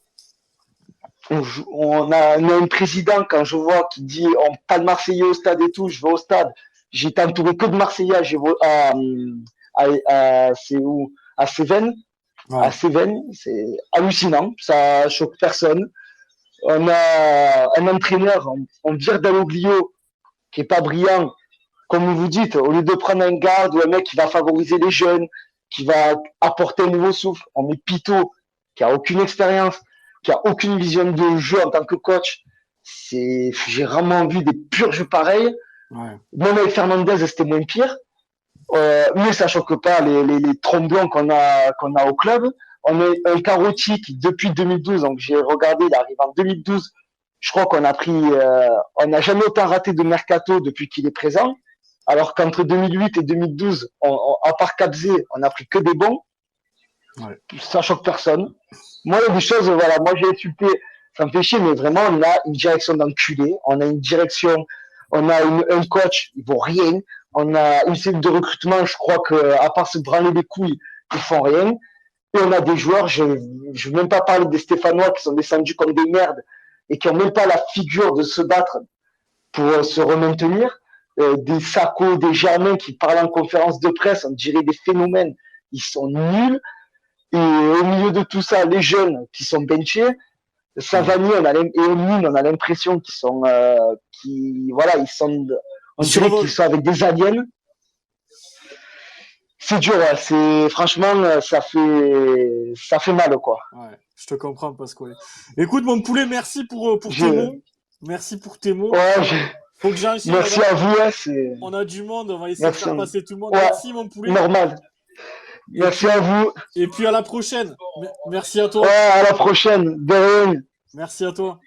On a un président, quand je vois, qui dit pas de Marseillais au stade et tout, je vais au stade. J'ai été entouré que de Marseillais. C'est où? À Cévennes. À Ouais. Cévennes. C'est hallucinant. Ça choque personne. On a un entraîneur, on vire Dalloglio, qui est pas brillant, comme vous dites, au lieu de prendre un garde ou un mec qui va favoriser les jeunes, qui va apporter un nouveau souffle, on met Pito, qui a aucune expérience, qui a aucune vision de jeu en tant que coach. J'ai rarement vu des purges pareilles. Ouais. Même avec Fernandez, c'était moins pire. Mais ça choque pas les tromblons qu'on a au club. On a un Carotti qui, depuis 2012, donc j'ai regardé, il arrive en 2012. Je crois qu'on n'a jamais autant raté de mercato depuis qu'il est présent. alors qu'entre 2008 et 2012, à part Kabzé, on n'a pris que des bons. Ouais. Ça choque personne. Moi, il y a des choses, voilà, moi j'ai insulté, ça me fait chier, mais vraiment, on a une direction d'enculé, on a une direction, on a un coach, il vaut rien, on a une cellule de recrutement, je crois que à part se branler les couilles, ils font rien. Et on a des joueurs, je veux même pas parler des Stéphanois qui sont descendus comme des merdes et qui ont même pas la figure de se battre pour se remaintenir. Des Sacco, des Germains qui parlent en conférence de presse, on dirait des phénomènes, ils sont nuls. Et au milieu de tout ça, les jeunes qui sont benchés, Savani, et Omnin, on a l'impression qu'ils sont, voilà, on dirait qu'ils sont avec des aliens. C'est dur, ouais. Franchement, ça fait mal, quoi. Ouais, je te comprends, Pascal. Écoute, mon poulet, merci pour tes mots. Merci pour tes mots. Ouais, faut que j'enchaîne. Merci à vous, ouais, on a du monde, on va essayer de faire passer tout le monde. Ouais, merci, mon poulet. Normal. Merci à vous. Et puis à la prochaine. Merci à toi. Ouais, à la prochaine. De rien. Merci à toi.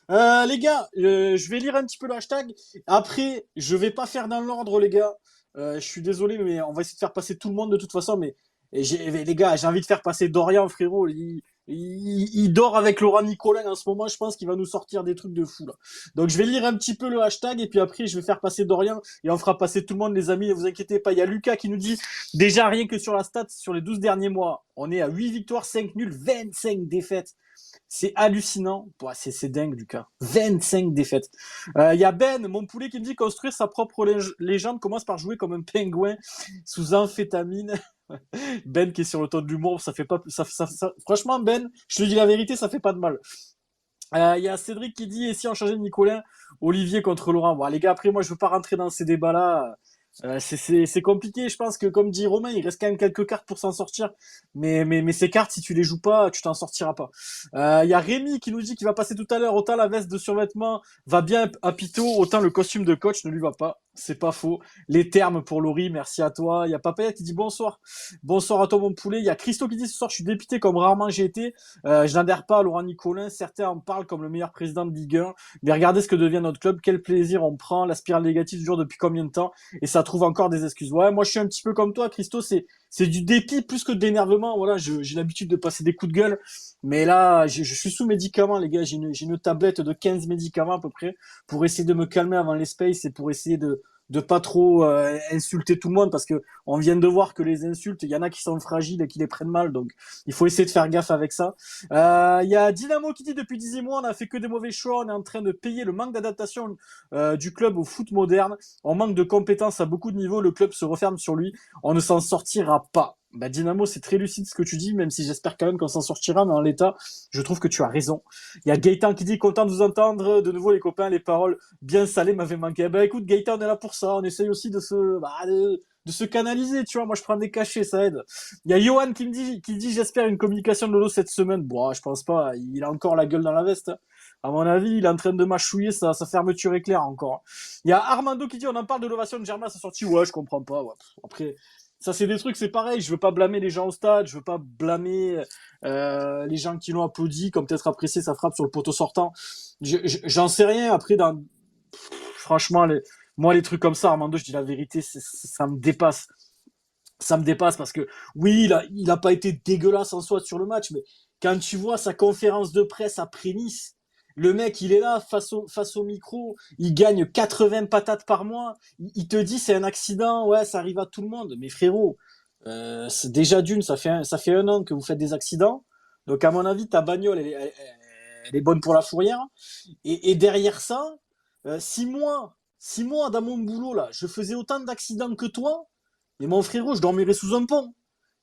Les gars, je vais lire un petit peu le hashtag. Après, je vais pas faire dans l'ordre, les gars. Je suis désolé, mais on va essayer de faire passer tout le monde de toute façon. Mais les gars, j'ai envie de faire passer Dorian, frérot. Il dort avec Laurent Nicolin en ce moment. Je pense qu'il va nous sortir des trucs de fou là. Donc je vais lire un petit peu le hashtag et puis après je vais faire passer Dorian et on fera passer tout le monde, les amis. Ne vous inquiétez pas. Il y a Lucas qui nous dit déjà rien que sur la stat sur les 12 derniers mois, on est à 8 victoires, 5 nuls, 25 défaites. C'est hallucinant. Ouais, c'est dingue, Lucas. 25 défaites. Il y a Ben, mon poulet, qui me dit construire sa propre légende commence par jouer comme un pingouin sous amphétamine. Ben qui est sur le ton de l'humour, ça fait pas, franchement, Ben, je te dis la vérité, ça fait pas de mal. Il y a Cédric qui dit, et si on changeait de Nicolin, Olivier contre Laurent. Bon, les gars, après, moi, je veux pas rentrer dans ces débats-là. C'est compliqué, je pense que comme dit Romain, il reste quand même quelques cartes pour s'en sortir, mais ces cartes, si tu les joues pas, tu t'en sortiras pas. Il y a Rémi qui nous dit qu'il va passer tout à l'heure, autant la veste de survêtement va bien à Pito, autant le costume de coach ne lui va pas. C'est pas faux. Les termes pour Laurie, merci à toi. Il y a Papaya qui dit bonsoir. Bonsoir à toi mon poulet. Il y a Christo qui dit ce soir je suis dépité comme rarement j'ai été. Je n'adhère pas à Laurent Nicolin. Certains en parlent comme le meilleur président de Ligue 1. Mais regardez ce que devient notre club. Quel plaisir on prend. La spirale négative dure depuis combien de temps? Et ça trouve encore des excuses. Ouais, moi je suis un petit peu comme toi, Christo. C'est du dépit plus que de l'énervement. Voilà, j'ai l'habitude de passer des coups de gueule. Mais là, je suis sous médicaments, les gars. J'ai une tablette de 15 médicaments à peu près pour essayer de me calmer avant les spaces et pour essayer de pas trop insulter tout le monde parce que on vient de voir que les insultes, il y en a qui sont fragiles et qui les prennent mal, donc il faut essayer de faire gaffe avec ça. Il y a Dynamo qui dit depuis 18 mois on a fait que des mauvais choix, on est en train de payer le manque d'adaptation du club au foot moderne, on manque de compétences à beaucoup de niveaux, le club se referme sur lui, on ne s'en sortira pas. Bah Dynamo, c'est très lucide ce que tu dis, même si j'espère quand même qu'on s'en sortira, mais en l'état, je trouve que tu as raison. Il y a Gaëtan qui dit content de vous entendre, de nouveau les copains, les paroles bien salées m'avaient manqué. Bah écoute Gaëtan, on est là pour ça, on essaye aussi de se canaliser, tu vois, moi je prends des cachets, ça aide. Il y a Johan qui dit j'espère une communication de Lolo cette semaine. Bon, je pense pas, il a encore la gueule dans la veste. À mon avis, il est en train de mâchouiller sa fermeture éclair encore. Il y a Armando qui dit on en parle de l'ovation de Germain à sa sortie. Ouais, je comprends pas. Ouais. Après, ça c'est des trucs, c'est pareil. Je veux pas blâmer les gens au stade, je veux pas blâmer les gens qui l'ont applaudi, comme peut-être apprécié sa frappe sur le poteau sortant. J'en sais rien. Après, franchement, moi les trucs comme ça, Armando, je dis la vérité, ça me dépasse. Ça me dépasse parce que oui, il a pas été dégueulasse en soi sur le match, mais quand tu vois sa conférence de presse après Nice, le mec, il est là face au micro, il gagne 80 patates par mois, il te dit c'est un accident, ouais, ça arrive à tout le monde. Mais frérot, c'est déjà d'une, ça fait un an que vous faites des accidents. Donc à mon avis, ta bagnole, elle est bonne pour la fourrière. Et derrière ça, 6 mois dans mon boulot là, je faisais autant d'accidents que toi. Mais mon frérot, je dormirais sous un pont.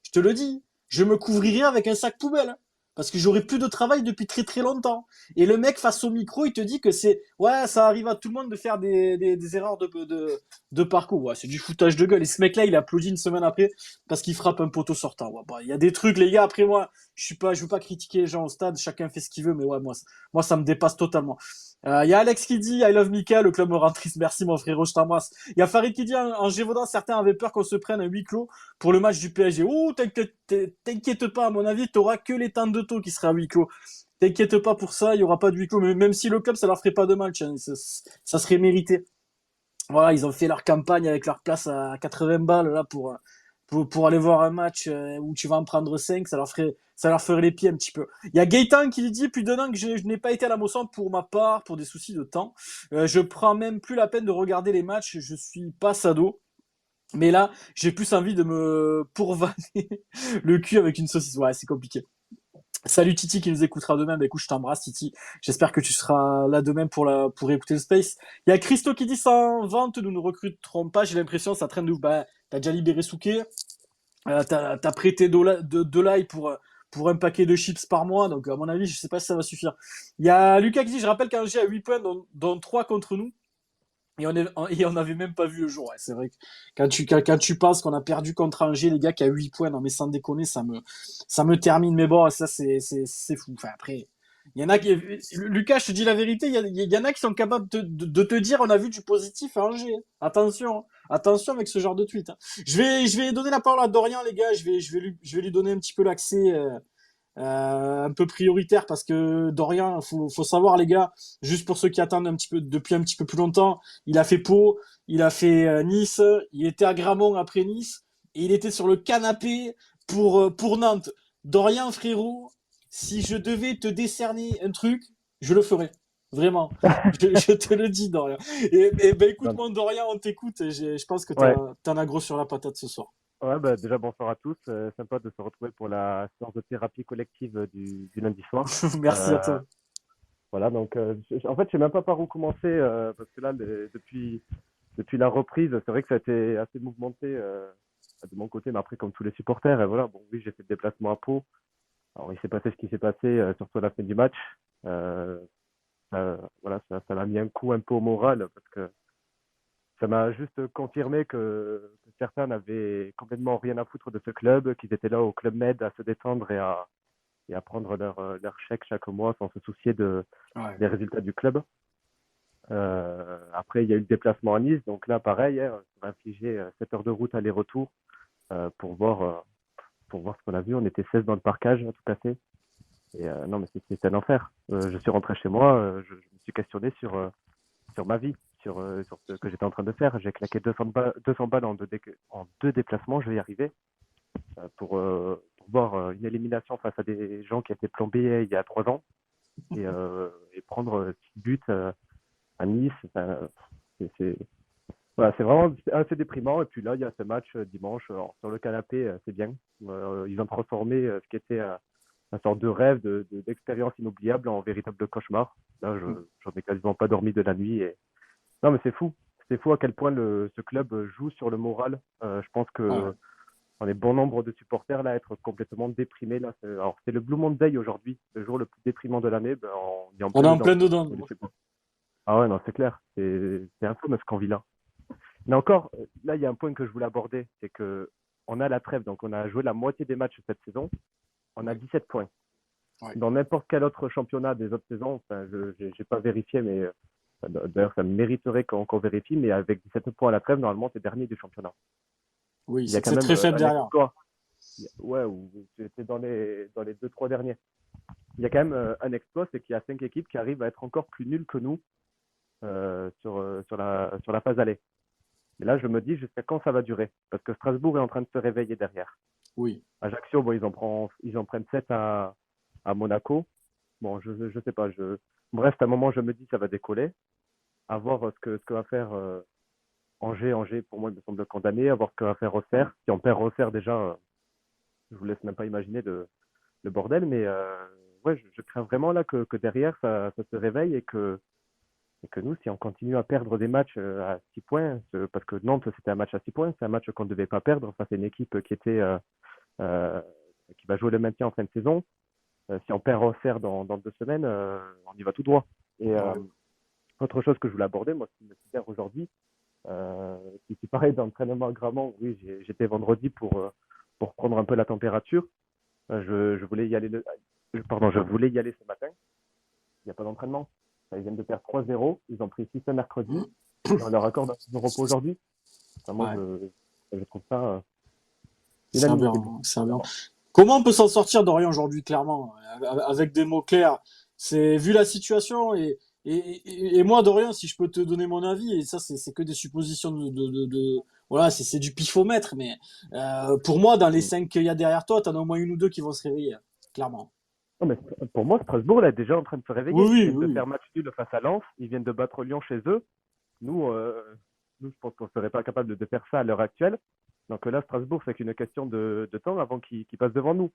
Je te le dis. Je me couvrirais avec un sac poubelle. Parce que j'aurais plus de travail depuis très très longtemps. Et le mec face au micro, il te dit que ouais, ça arrive à tout le monde de faire des erreurs de parcours. Ouais, c'est du foutage de gueule. Et ce mec-là, il applaudit une semaine après parce qu'il frappe un poteau sortant. Ouais, bah, il y a des trucs, les gars. Après, moi, je veux pas critiquer les gens au stade. Chacun fait ce qu'il veut. Mais ouais, moi, ça me dépasse totalement. Il y a Alex qui dit I love Mika, le club me rend triste. Merci mon frérot, je t'embrasse. Il y a Farid qui dit en Gévaudan, certains avaient peur qu'on se prenne un huis clos pour le match du PSG. Oh, t'inquiète pas, à mon avis, t'auras que les temps de taux qui sera à huis clos. T'inquiète pas pour ça, il y aura pas de huis clos. Mais même si le club, ça leur ferait pas de mal, ça serait mérité. Voilà, ils ont fait leur campagne avec leur place à 80 balles là pour aller voir un match où tu vas en prendre 5, ça leur ferait les pieds un petit peu. Il y a Gaëtan qui dit plus d'un an que je n'ai pas été à la Mosson pour ma part, pour des soucis de temps. Je prends même plus la peine de regarder les matchs, je suis pas sado. Mais là, j'ai plus envie de me pourvanner le cul avec une saucisse. Ouais, c'est compliqué. Salut Titi qui nous écoutera demain. Bah écoute, je t'embrasse Titi. J'espère que tu seras là demain pour écouter le Space. Il y a Christo qui dit ça en vente, nous ne recruterons pas. J'ai l'impression ça traîne de ouf. Bah, t'as déjà libéré Souquet, t'as prêté de l'ail pour un paquet de chips par mois. Donc à mon avis, je sais pas si ça va suffire. Il y a Lucas qui dit, je rappelle qu'Angers a 8 points, dont 3 contre nous. Et on n'avait même pas vu le jour. Ouais, c'est vrai que quand tu penses qu'on a perdu contre Angers, les gars, qui a 8 points, non mais sans déconner, ça me termine. Mais bon, ça c'est fou. Enfin après, il y en a qui, Lucas, je te dis la vérité, il y en a qui sont capables de te dire on a vu du positif à Angers. Attention, attention avec ce genre de tweet. Je vais donner la parole à Dorian, les gars. Je vais lui donner un petit peu l'accès. Un peu prioritaire parce que Dorian, faut savoir les gars, juste pour ceux qui attendent un petit peu depuis un petit peu plus longtemps, il a fait Pau, il a fait Nice, il était à Gramont après Nice et il était sur le canapé pour Nantes. Dorian frérot, si je devais te décerner un truc, je le ferais. Vraiment, je te le dis Dorian. Et ben écoute mon Dorian, on t'écoute. Je pense que Ouais, t'en as gros sur la patate ce soir. ouais, bah, déjà bonsoir à tous. Sympa de se retrouver pour la séance de thérapie collective du lundi soir. Merci à Euh, toi. voilà, donc en fait, je sais même pas par où commencer parce que là, depuis la reprise, c'est vrai que ça a été assez mouvementé de mon côté, mais après, comme tous les supporters, et voilà, bon, oui, j'ai fait le déplacement à Pau. Alors, il s'est passé ce qui s'est passé, surtout à la fin du match. Euh, voilà, ça m'a mis un coup un peu au moral parce que ça m'a juste confirmé que certains n'avaient complètement rien à foutre de ce club, qu'ils étaient là au Club Med à se détendre et à prendre leur chèque chaque mois sans se soucier Ouais. des résultats du club. Après, il y a eu le déplacement à Nice, donc là, pareil, hein, on va infliger 7 heures de route aller-retour euh, pour voir, euh, pour voir ce qu'on a vu. On était 16 dans le parcage, tout cassé. Et non, mais c'était un enfer. Je suis rentré chez moi, je me suis questionné sur ma vie, sur ce que j'étais en train de faire. J'ai claqué 200 balles en deux déplacements, je vais y arriver, pour voir une élimination face à des gens qui étaient plombés il y a 3 ans et prendre 6 buts à Nice. Enfin, c'est voilà, c'est vraiment assez déprimant. Et puis là, il y a ce match dimanche. Alors, sur le canapé, c'est bien. Ils ont transformé ce qui était une sorte de rêve, d'expérience inoubliable en véritable cauchemar. Là, j'en ai quasiment pas dormi de la nuit. Non, mais c'est fou. C'est fou à quel point ce club joue sur le moral. Je pense Ouais. que on est bon nombre de supporters là à être complètement déprimés. Là. Alors, c'est le Blue Monday aujourd'hui, le jour le plus déprimant de l'année. Ben, on est en On plein est en dedans. plein dedans. Ah ouais, non, c'est clair. C'est un peu ce qu'on vit là. Mais encore, là, il y a un point que je voulais aborder. C'est que on a la trêve, donc on a joué la moitié des matchs cette saison. On a 17 points. Ouais. Dans n'importe quel autre championnat des autres saisons, enfin, je n'ai pas vérifié, mais d'ailleurs, ça mériterait qu'on vérifie, mais avec 17 points à la trêve, normalement, c'est dernier du championnat. Oui, Il y a c'est que quand c'est même très faible un derrière. exploit. Ouais, ou c'était dans les 2-3 derniers. Il y a quand même un exploit, c'est qu'il y a 5 équipes qui arrivent à être encore plus nulles que nous sur la phase aller. Et là, je me dis jusqu'à quand ça va durer. Parce que Strasbourg est en train de se réveiller derrière. Oui. Ajaccio, bon, ils en prennent 7 à Monaco. Bon, je sais pas. Bref, à un moment, je me dis ça va décoller. À voir ce que va faire Angers. Angers, pour moi, il me semble condamné. À voir ce que va faire Auxerre. Si on perd Auxerre, déjà, je vous laisse même pas imaginer le bordel. Mais ouais, je crains vraiment là que derrière, ça se réveille et que nous, si on continue à perdre des matchs à 6 points, parce que Nantes, c'était un match à 6 points, c'est un match qu'on ne devait pas perdre. Enfin, c'est une équipe euh, qui va jouer le maintien en fin de saison. Si on perd Auxerre dans 2 semaines, on y va tout droit. Et Ouais. autre chose que je voulais aborder, moi, ce qui me sidère aujourd'hui, qui paraît d'entraînement à Gramont, oui, j'étais vendredi pour prendre un peu la température. Je voulais y aller je voulais y aller ce matin. Il n'y a pas d'entraînement. Ils viennent de perdre 3-0. Ils ont pris 6 mercredi. Et on leur accorde un jour de repos aujourd'hui. Enfin, moi, Ouais. je trouve ça C'est inadmissible. aberrant. C'est aberrant. Comment on peut s'en sortir, Dorian, aujourd'hui, clairement, avec des mots clairs? C'est vu la situation et Et moi, Dorian, si je peux te donner mon avis, et ça, c'est que des suppositions voilà, c'est du pifomètre, mais pour moi, dans les 5 qu'il y a derrière toi, t'en as au moins une ou deux qui vont se réveiller, clairement. Non, mais pour moi, Strasbourg, là, est déjà en train de se réveiller. Oui, Ils oui, viennent de oui. faire match nul face à Lens. Ils viennent de battre Lyon chez eux. Nous, je pense qu'on ne serait pas capable de faire ça à l'heure actuelle. Donc là, Strasbourg, c'est qu'une question de temps avant qu'ils passent devant nous.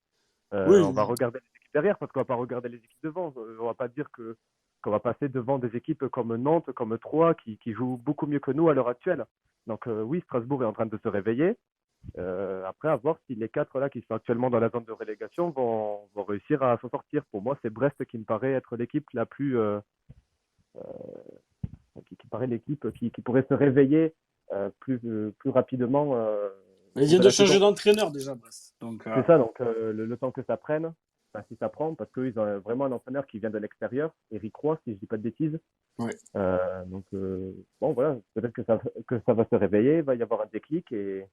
On va Oui, regarder les équipes derrière parce qu'on va pas regarder les équipes devant. On va pas dire qu'on va passer devant des équipes comme Nantes, comme Troyes, qui jouent beaucoup mieux que nous à l'heure actuelle. Donc oui, Strasbourg est en train de se réveiller. Après, à voir si les quatre là qui sont actuellement dans la zone de relégation vont réussir à s'en sortir. Pour moi, c'est Brest qui me paraît être l'équipe la plus, qui paraît l'équipe qui pourrait se réveiller plus rapidement au il cours vient de de la changer saison. d'entraîneur déjà, Brest. Donc, C'est ça, donc le temps que ça prenne, enfin, si ça prend, parce qu'ils ont vraiment un entraîneur qui vient de l'extérieur, Eric Roy, si je dis pas de bêtises. ouais. Donc bon voilà, peut-être que ça va se réveiller, il va y avoir un déclic et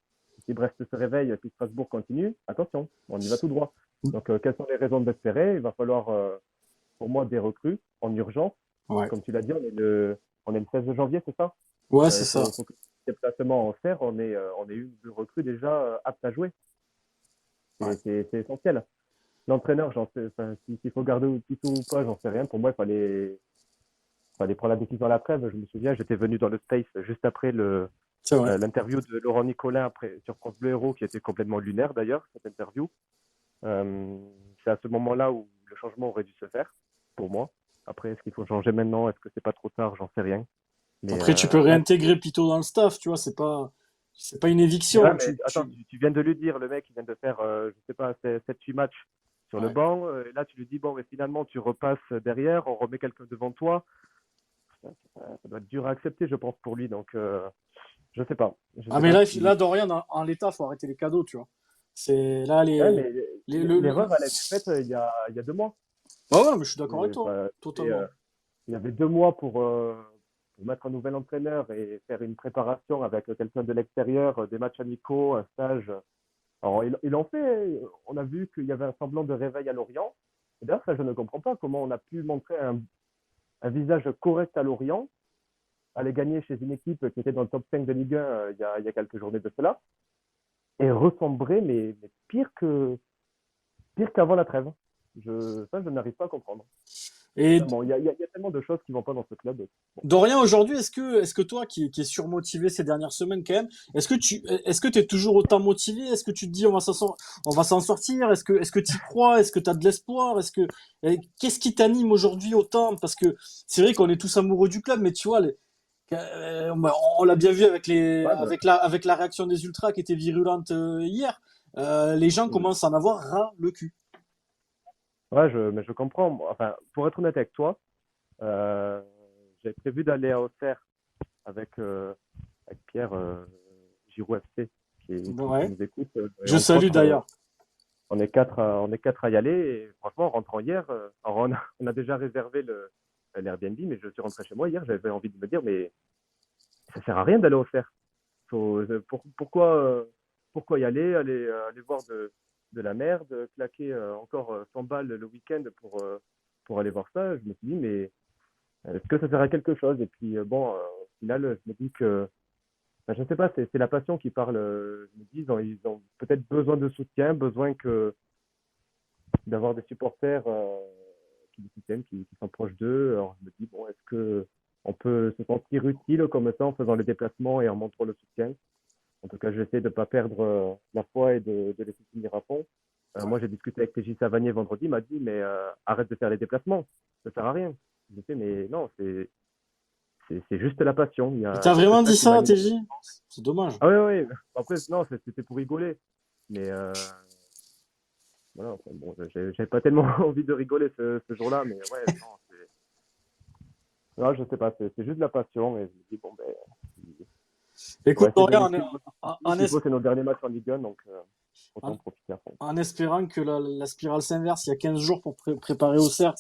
si Brest se réveille, si Strasbourg continue, attention, on y va tout droit. Donc quelles sont les raisons d'espérer? Il va falloir pour moi des recrues en urgence. Ouais, Comme tu l'as dit, on est le 16 janvier, c'est ça? ouais, c'est Il ça. faut que les déplacements en serre, on est une de recrues déjà apte à jouer. Ouais. C'est essentiel. L'entraîneur, j'en sais, enfin, s'il faut garder Tito ou pas, j'en sais rien. Pour moi, il fallait prendre la décision à la trêve. Je me souviens, j'étais venu dans le Space juste après C'est vrai. l'interview de Laurent Nicolin sur France Bleu Héros, qui était complètement lunaire d'ailleurs, cette interview. C'est à ce moment-là où le changement aurait dû se faire, pour moi. Après, est-ce qu'il faut changer maintenant? Est-ce que c'est pas trop tard? J'en sais rien. Mais Après, tu peux là, réintégrer plutôt dans le staff, tu vois, c'est pas une éviction. ouais, mais attends, tu viens de lui dire, le mec, il vient de faire, je sais pas, 7-8 matchs sur le Ouais. banc. Et là, tu lui dis, bon, mais finalement, tu repasses derrière, on remet quelqu'un devant toi. Ça doit être dur à accepter, je pense, pour lui. Donc, je sais pas. Je Ah, sais mais pas là, si. là, Dorian, en l'état, faut arrêter les cadeaux, tu vois. C'est là, Ouais, mais le- l'erreur, elle a été faite il y a 2 mois. Ah ouais, mais je suis d'accord avec Et, toi, enfin, totalement. il y avait 2 mois pour mettre un nouvel entraîneur et faire une préparation avec quelqu'un de l'extérieur, des matchs amicaux, un stage. Alors, ils l'ont fait. On a vu qu'il y avait un semblant de réveil à Lorient. Et d'ailleurs, ça, je ne comprends pas comment on a pu montrer un visage correct à Lorient, aller gagner chez une équipe qui était dans le top 5 de Ligue 1 il y a quelques journées de cela, et ressembler, mais pire qu'avant la trêve. Ça, je n'arrive pas à comprendre. Et Bon, il y a tellement de choses qui ne vont pas dans ce club. Bon. Dorian, aujourd'hui, est-ce que toi, qui est surmotivé ces dernières semaines quand même, est-ce que t'es toujours autant motivé? Est-ce que tu te dis on va s'en sortir? Est-ce que tu crois? Est-ce que tu as de l'espoir? Qu'est-ce qui t'anime aujourd'hui autant? Parce que c'est vrai qu'on est tous amoureux du club, mais tu vois, on l'a bien vu Ouais, bah, avec la réaction des ultras qui était virulente hier. Les gens commencent à en avoir ras le cul. ouais, mais je comprends. Enfin, pour être honnête avec toi, euh, j'ai prévu d'aller à Auxerre avec Pierre Giroud FC qui Ouais. nous écoute. Et Je entre salue autres, d'ailleurs. on est quatre à y aller. Et franchement, en rentrant hier, alors on a déjà réservé l'Airbnb, mais je suis rentré chez moi hier, j'avais envie de me dire, mais ça sert à rien d'aller au Auxerre. Pourquoi y aller voir de la merde, claquer encore 100 balles le week-end pour aller voir ça. Je me suis dit, mais est-ce que ça sert à quelque chose? Et puis, bon, au final, je me dis que, enfin, je ne sais pas, c'est la passion qui parle. Je me dis, ils ont peut-être besoin de soutien, besoin d'avoir des supporters qui les soutiennent, qui sont proches d'eux. Alors, je me dis, bon, est-ce que on peut se sentir utile comme ça en faisant les déplacements et en montrant le soutien? En tout cas, j'essaie de ne pas perdre la foi et de laisser finir à fond. Moi, j'ai discuté avec TJ Savanier vendredi, il m'a dit, mais arrête de faire les déplacements, ça ne sert à rien. Je dis, mais non, c'est juste la passion. Il y Et a, t'as il y a que vraiment ça dit qui ça, m'anime. TJ? C'est dommage. Ah oui, oui. Après, non, c'était pour rigoler. Mais voilà, enfin, bon, j'avais pas tellement envie de rigoler ce jour-là, mais ouais, non, non, je sais pas, c'est juste la passion. Et je me dis, bon, ben, on va Écoute, essayer de Dorian, les suivre. en, Il en es- faut, c'est nos derniers matchs en Ligue 1, donc autant en- en profiter à fond. en espérant que la spirale s'inverse, il y a 15 jours pour préparer au CERF,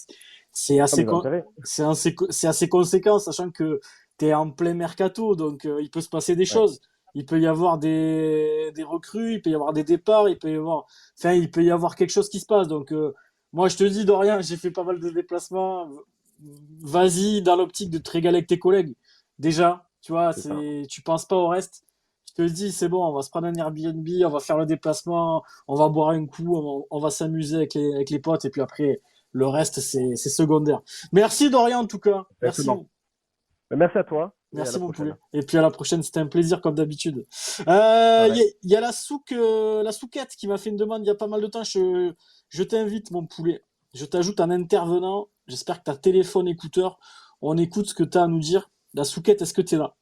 c'est Comme assez, ils ont intérêt. c'est assez conséquent, sachant que tu es en plein mercato, donc il peut se passer des Ouais. choses. Il peut y avoir des recrues, il peut y avoir des départs, il peut y avoir quelque chose qui se passe. Donc, moi, je te dis, Dorian, j'ai fait pas mal de déplacements. vas-y dans l'optique de te régaler avec tes collègues. Déjà, tu vois, C'est ça. tu penses pas au reste. Tu te dis, c'est bon, on va se prendre un Airbnb, on va faire le déplacement, on va boire un coup, on va s'amuser avec les potes, et puis après, le reste, c'est secondaire. Merci Dorian, en tout cas. Merci. Exactement. Merci à toi et à Merci la mon poulet. prochaine. Et puis à la prochaine, c'était un plaisir comme d'habitude. Il Pareil. y a la souquette qui m'a fait une demande il y a pas mal de temps. Je t'invite mon poulet. Je t'ajoute un intervenant. J'espère que tu as téléphone écouteur. On écoute ce que tu as à nous dire. La souquette, est-ce que tu es là?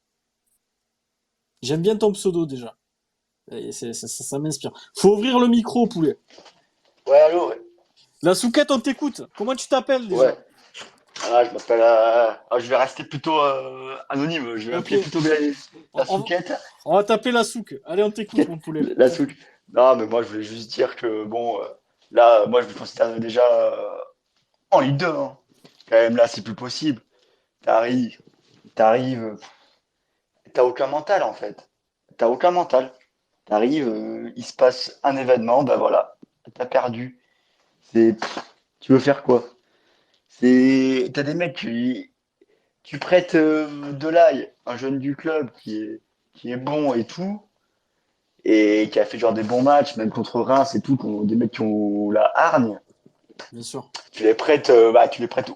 J'aime bien ton pseudo déjà. Et ça m'inspire. Faut ouvrir le micro, poulet. Ouais, allô, ouais. La souquette, on t'écoute. Comment tu t'appelles déjà? Ouais. Ah, je m'appelle. Je vais rester plutôt anonyme. Je vais Ok. appeler plutôt la On, souquette. on va taper la souque. Allez, on t'écoute, mon poulet. La souque. Non, mais moi, je voulais juste dire que, bon, là, moi, je me considère déjà en Ligue 2. Hein. Quand même, là, c'est plus possible. T'arrives, t'arrives, t'as aucun mental, en fait. T'as aucun mental. T'arrives, il se passe un événement, bah voilà, t'as perdu. Tu veux faire quoi? T'as des mecs qui, tu prêtes Delay, un jeune du club qui est bon et tout, et qui a fait genre des bons matchs, même contre Reims et tout, des mecs qui ont la hargne. Bien sûr. Tu les prêtes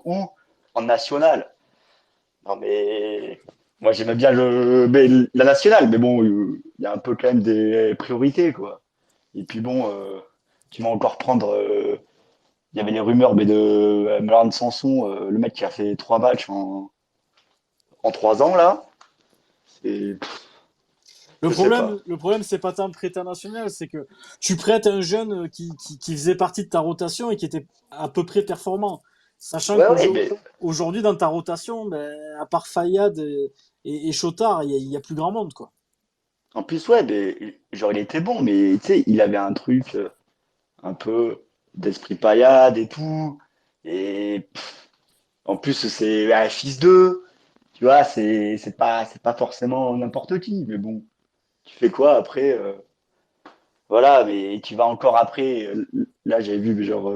où? En national. Non mais moi j'aimais bien la nationale, mais bon, il y a un peu quand même des priorités quoi. Et puis bon, tu vas encore prendre. Il y avait les rumeurs mais de Marlon Sanson, le mec qui a fait 3 matchs en 3 ans là. C'est, je sais pas. Le problème, c'est pas tant de prêt national, c'est que tu prêtes un jeune qui faisait partie de ta rotation et qui était à peu près performant. Sachant Ouais, ouais, mais qu'aujourd'hui, dans ta rotation, ben, à part Fayad et Chotard, il y a plus grand monde, quoi. en plus, ouais, mais, genre il était bon, mais tu sais, il avait un truc un peu d'esprit paillade et tout. Et en plus, c'est un fils d'eux. Tu vois, c'est pas forcément n'importe qui, mais bon, tu fais quoi après voilà, mais tu vas encore après. Là, j'avais vu genre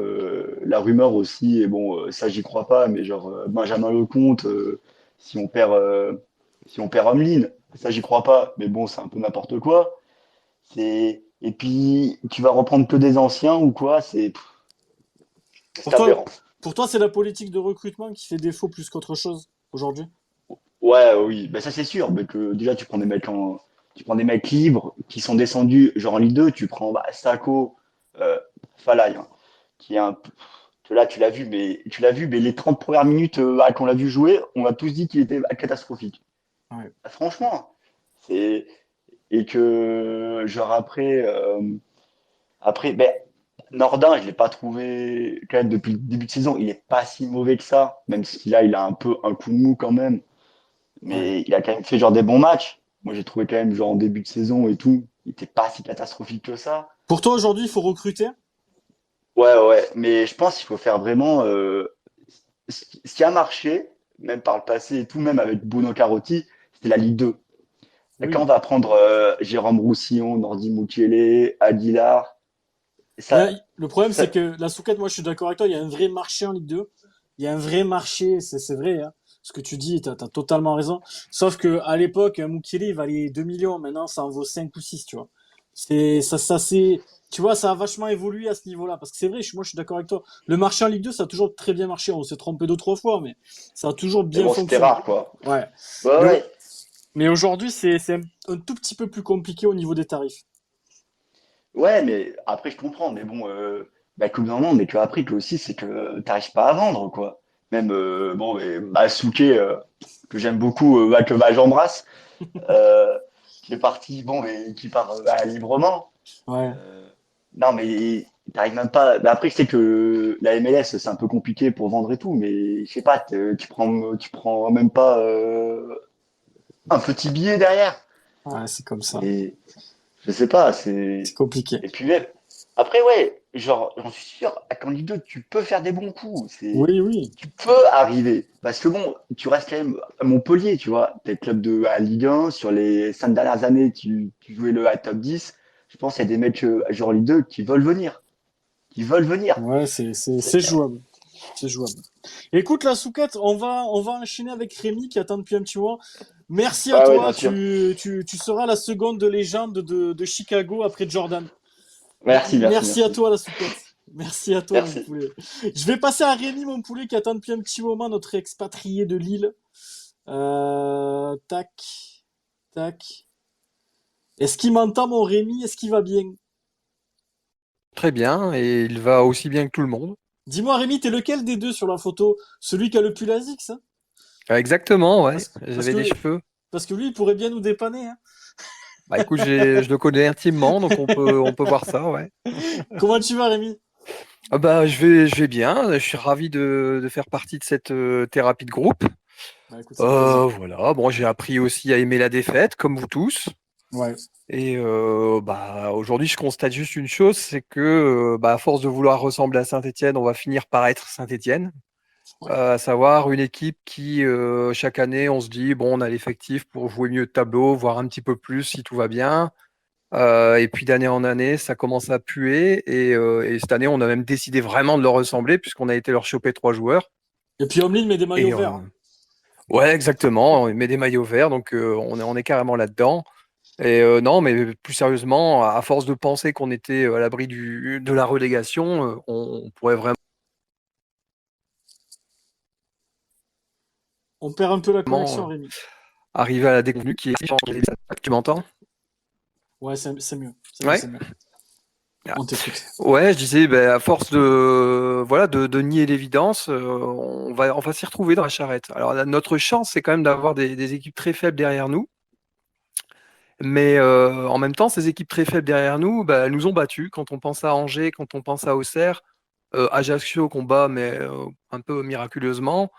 la rumeur aussi, et bon, ça j'y crois pas, mais genre Benjamin Lecomte, si on perd Homelin, ça j'y crois pas, mais bon, c'est un peu n'importe quoi. Et puis tu vas reprendre que des anciens ou quoi, Pour c'est toi, aberrant. pour toi, c'est la politique de recrutement qui fait défaut plus qu'autre chose aujourd'hui? Ouais, oui, bah ça c'est sûr, mais que déjà tu prends des mecs libres qui sont descendus genre en Ligue 2, tu prends Sako, Falaï, hein, qui est un que là tu l'as vu, mais les 30 premières minutes qu'on l'a vu jouer, on a tous dit qu'il était catastrophique. Ouais. Ah, franchement, c'est et que genre après ben Nordin, je l'ai pas trouvé quand même depuis le début de saison, il est pas si mauvais que ça, même si là il a un peu un coup de mou quand même, Ouais. mais il a quand même fait genre des bons matchs. Moi j'ai trouvé quand même genre en début de saison et tout, il était pas si catastrophique que ça. Pour toi, aujourd'hui, il faut recruter? Ouais, ouais, mais je pense qu'il faut faire vraiment ce qui a marché, même par le passé et tout, même avec Bruno Carotti, c'était la Ligue 2. Et quand on Oui. va prendre Jérôme Roussillon, Nordi Mukiele, Aguilar, Là, ça, le problème, ça, c'est que la Souquette, moi, je suis d'accord avec toi, il y a un vrai marché en Ligue 2. Il y a un vrai marché, c'est vrai, hein. Ce que tu dis, t'as totalement raison. Sauf que à l'époque, un Mukiele, il valait 2 millions. Maintenant, ça en vaut 5 ou 6, tu vois. Tu vois, ça a vachement évolué à ce niveau-là. Parce que c'est vrai, moi, je suis d'accord avec toi. Le marché en Ligue 2, ça a toujours très bien marché. On s'est trompé deux, trois fois, mais ça a toujours mais bien bon, c'était fonctionné. rare, quoi. Ouais. Ouais, Mais, ouais. mais aujourd'hui, c'est un tout petit peu plus compliqué au niveau des tarifs. Ouais, mais après, je comprends. Mais bon, comme dans le monde, mais que après, que aussi, c'est que t'arrives pas à vendre, quoi. Même, bon, Souquet, que j'aime beaucoup, j'embrasse, euh, qui est parti, bon, mais qui part librement. Ouais. Euh, non, mais t'arrives même pas. Bah, après, je sais que la MLS, c'est un peu compliqué pour vendre et tout, mais je sais pas, tu prends même pas un petit billet derrière. Ouais, c'est comme ça. Et je sais pas, C'est compliqué. et puis même, après, ouais, genre, j'en suis sûr, à Ligue 2, tu peux faire des bons coups. Oui, oui. Tu peux arriver. Parce que bon, tu restes quand même à Montpellier, tu vois. T'es club de à Ligue 1, sur les 5 dernières années, tu jouais le à top 10. Je pense qu'il y a des mecs genre Ligue 2 qui veulent venir. Qui veulent venir. Ouais, c'est jouable. C'est jouable. Écoute, la Souquette, on va enchaîner avec Rémi qui attend depuis un petit moment. Merci à Ah ouais, toi. bien sûr. Tu seras la seconde légende de Chicago après Jordan. Merci, merci, Merci à merci. toi, la Souquette. Merci à toi, mon Merci. poulet. Je vais passer à Rémi, mon poulet, qui attend depuis un petit moment, notre expatrié de Lille. Tac, tac. Est-ce qu'il m'entend, mon Rémi? Est-ce qu'il va bien? Très bien, et il va aussi bien que tout le monde. Dis-moi, Rémi, t'es lequel des deux sur la photo? Celui qui a le pull ASICS, hein? Exactement, ouais. Parce, parce J'avais des que, cheveux. parce que lui, il pourrait bien nous dépanner, hein. Bah écoute, je le connais intimement, donc on peut voir ça, ouais. Comment tu vas, Rémi? Ah bah je vais bien. Je suis ravi de faire partie de cette thérapie de groupe. Bah, écoute, ça fait plaisir. Voilà. Bon, j'ai appris aussi à aimer la défaite, comme vous tous. Ouais. Et bah aujourd'hui, je constate juste une chose, c'est que bah, à force de vouloir ressembler à Saint-Étienne, on va finir par être Saint-Étienne. Ouais. À savoir une équipe qui, chaque année, on se dit, bon, on a l'effectif pour jouer mieux de tableau, voire un petit peu plus si tout va bien. Et puis d'année en année, ça commence à puer. Et cette année, on a même décidé vraiment de leur ressembler, puisqu'on a été leur choper 3 joueurs. Et puis Omlin met des Et maillots verts, hein. ouais, exactement, on met des maillots verts, donc on est carrément là-dedans. Et non, mais plus sérieusement, à force de penser qu'on était à l'abri de la relégation, on pourrait On perd un peu la vraiment connexion, Rémi. arriver à la déconvenue qui est. Tu m'entends? Ouais, c'est mieux. Ouais. C'est mieux. Ah. On t'écoute. Ouais, je disais, ben, à force de nier l'évidence, on va s'y retrouver dans la charrette. Alors, notre chance, c'est quand même d'avoir des équipes très faibles derrière nous. Mais en même temps, ces équipes très faibles derrière nous, bah, elles nous ont battus. Quand on pense à Angers, quand on pense à Auxerre, Ajaccio qu'on bat, mais un peu miraculeusement,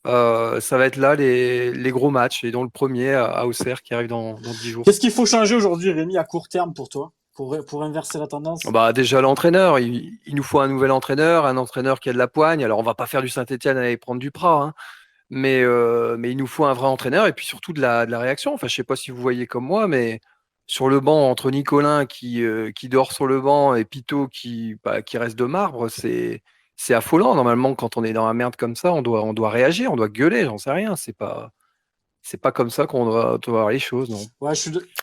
ça va être là les gros matchs, et dont le premier à Auxerre qui arrive dans 10 jours. Qu'est-ce qu'il faut changer aujourd'hui, Rémi, à court terme pour toi, pour inverser la tendance? Bah, déjà l'entraîneur, il nous faut un nouvel entraîneur, un entraîneur qui a de la poigne. Alors on va pas faire du Saint-Étienne à aller prendre du Prat, hein, mais il nous faut un vrai entraîneur, et puis surtout de la réaction. Enfin, je sais pas si vous voyez comme moi, mais sur le banc, entre Nicolin qui dort sur le banc et Pitot qui reste de marbre, c'est affolant. Normalement, quand on est dans la merde comme ça, on doit réagir, on doit gueuler, j'en sais rien. C'est pas comme ça qu'on doit voir les choses, non. Ouais,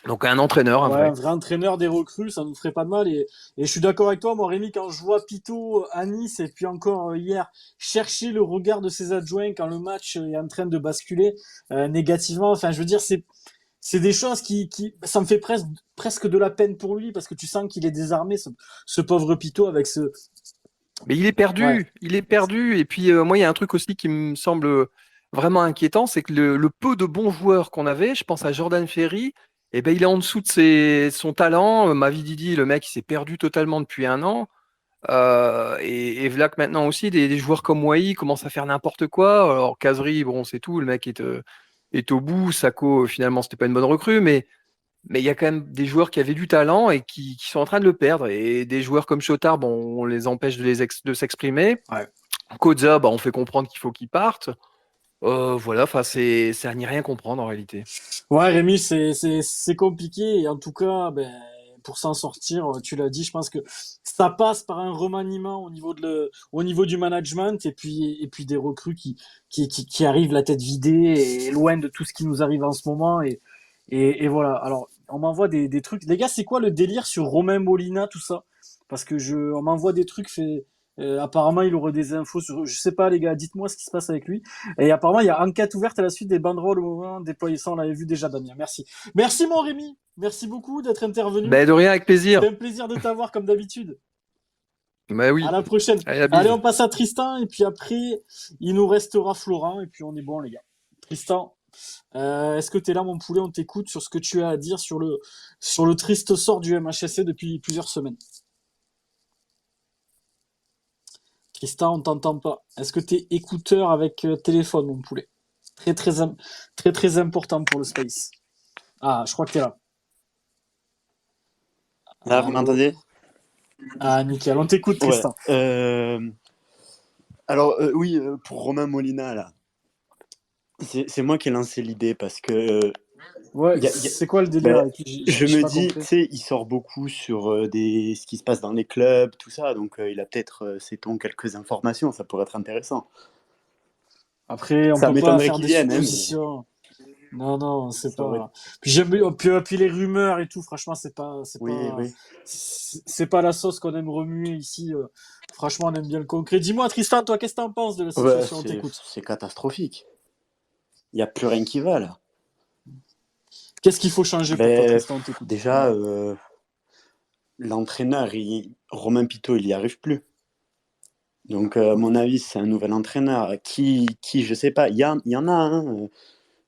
Donc un entraîneur, un ouais, vrai. un vrai entraîneur, des recrues, ça nous ferait pas de mal. Et je suis d'accord avec toi, moi, Rémi, quand je vois Pito à Nice et puis encore hier chercher le regard de ses adjoints quand le match est en train de basculer négativement. Enfin, je veux dire, c'est des choses ça me fait presque de la peine pour lui parce que tu sens qu'il est désarmé, ce pauvre Pito avec ce. Mais il est perdu, Ouais. il est perdu. Et puis moi, il y a un truc aussi qui me semble vraiment inquiétant, c'est que le peu de bons joueurs qu'on avait, je pense à Jordan Ferry, eh ben, il est en dessous de son talent. Mavi Didi, le mec, il s'est perdu totalement depuis un an. Et voilà que maintenant aussi, des joueurs comme Wai commencent à faire n'importe quoi. Alors Kazri, bon, c'est tout, le mec est au bout. Sako, finalement, c'était pas une bonne recrue, mais il y a quand même des joueurs qui avaient du talent et qui sont en train de le perdre. Et des joueurs comme Chotard, bon, on les empêche de s'exprimer. Ouais. Koza, bah, on fait comprendre qu'il faut qu'il parte. Voilà, enfin, c'est à n'y rien comprendre en réalité. Ouais, Rémi, c'est compliqué et en tout cas, ben, pour s'en sortir, tu l'as dit, je pense que ça passe par un remaniement au niveau du management et puis des recrues qui arrivent la tête vidée et loin de tout ce qui nous arrive en ce moment et voilà. Alors, on m'envoie des trucs. Les gars, c'est quoi le délire sur Romain Molina, tout ça? Parce que on m'envoie des trucs apparemment, il aurait des infos sur, je sais pas, les gars, dites-moi ce qui se passe avec lui. Et apparemment, il y a enquête ouverte à la suite des banderoles au moment déployé. Ça, on l'avait vu déjà, Damien. Merci. Merci, mon Rémi. Merci beaucoup d'être intervenu. Ben, de rien, avec plaisir. C'est un plaisir de t'avoir, comme d'habitude. Ben oui. À la prochaine. Allez, la bise. Allez, on passe à Tristan. Et puis après, il nous restera Florent. Et puis, on est bon, les gars. Tristan, est-ce que tu es là, mon poulet? On t'écoute sur ce que tu as à dire sur le triste sort du MHSC depuis plusieurs semaines. Tristan, on t'entend pas. Est-ce que t'es écouteur avec téléphone, mon poulet? Très important pour le space. Ah, je crois que t'es là. Là, vous m'entendez? Ah, nickel. On t'écoute, Ouais. Tristan. Alors, oui, pour Romain Molina, là, c'est moi qui ai lancé l'idée parce que Ouais, Il y a- il y a- c'est quoi le délire ben, avec lui? je J'ai me pas dis, tu compris. sais, il sort beaucoup sur ce qui se passe dans les clubs, tout ça, donc il a peut-être, sait-on, quelques informations, ça pourrait être intéressant. Après, on Ça peut pas m'étonnerait faire qu'il des vienne, hein, mais suppositions. Non, non, c'est ça aurait... pas. Puis j'aime bien. Puis les rumeurs et tout. Franchement, Oui, oui. c'est pas la sauce qu'on aime remuer ici. Franchement, on aime bien le concret. Dis-moi, Tristan, toi, qu'est-ce que t'en penses de la Ouais, situation? On t'écoute. c'est catastrophique. Il n'y a plus rien qui va, là. Qu'est-ce qu'il faut changer pour toi, Ben, Tristan? On t'écoute. déjà, l'entraîneur, Romain Pitot, il n'y arrive plus. Donc, à mon avis, c'est un nouvel entraîneur. Je sais pas, il y en a un,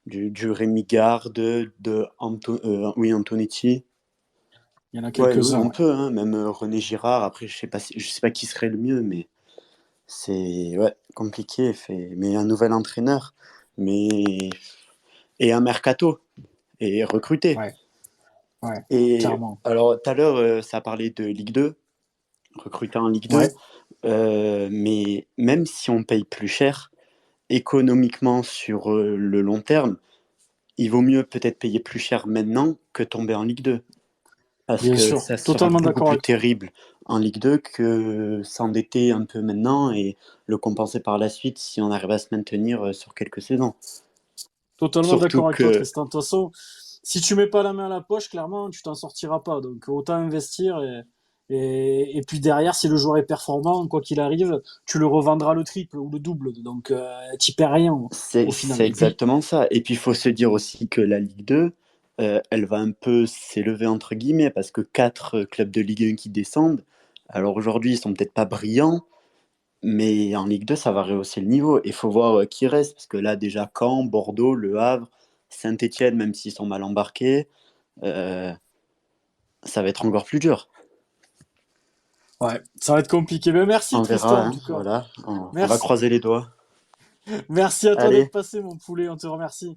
du Rémi Garde, oui, Antonetti. Il y en a Ouais, oui, quelques-uns. on Ouais. peut, hein, même René Girard. Après, je sais pas qui serait le mieux, mais c'est ouais, compliqué. Mais un nouvel entraîneur, mais et un mercato et recruter. Ouais, ouais, Et clairement. alors, tout à l'heure, ça a parlé de Ligue 2, recruter en Ligue 2. Ouais, Mais même si on paye plus cher, économiquement sur le long terme, il vaut mieux peut-être payer plus cher maintenant que tomber en Ligue 2. Parce bien que sûr. ça sera Totalement beaucoup d'accord plus avec toi. terrible en Ligue 2 que s'endetter un peu maintenant et le compenser par la suite si on arrive à se maintenir sur quelques saisons. Totalement Surtout d'accord avec toi, que Tristan. De toute façon, si tu mets pas la main à la poche, clairement, tu t'en sortiras pas. Donc, autant investir et puis derrière, si le joueur est performant, quoi qu'il arrive, tu le revendras le triple ou le double. Donc, t'y perds rien au final. c'est Et puis, exactement ça. Et puis il faut se dire aussi que la Ligue 2, elle va un peu s'élever entre guillemets parce que 4 clubs de Ligue 1 qui descendent, alors aujourd'hui ils sont peut-être pas brillants, mais en Ligue 2 ça va rehausser le niveau. Il faut voir qui reste parce que là déjà Caen, Bordeaux, Le Havre, Saint-Étienne, même s'ils sont mal embarqués, euh, ça va être encore plus dur. ouais, ça va être compliqué. Mais merci, On verra, Tristan, en hein, tout cas. voilà. On va Merci. croiser les doigts. Merci à toi d'être Allez, passé, mon poulet. On te remercie.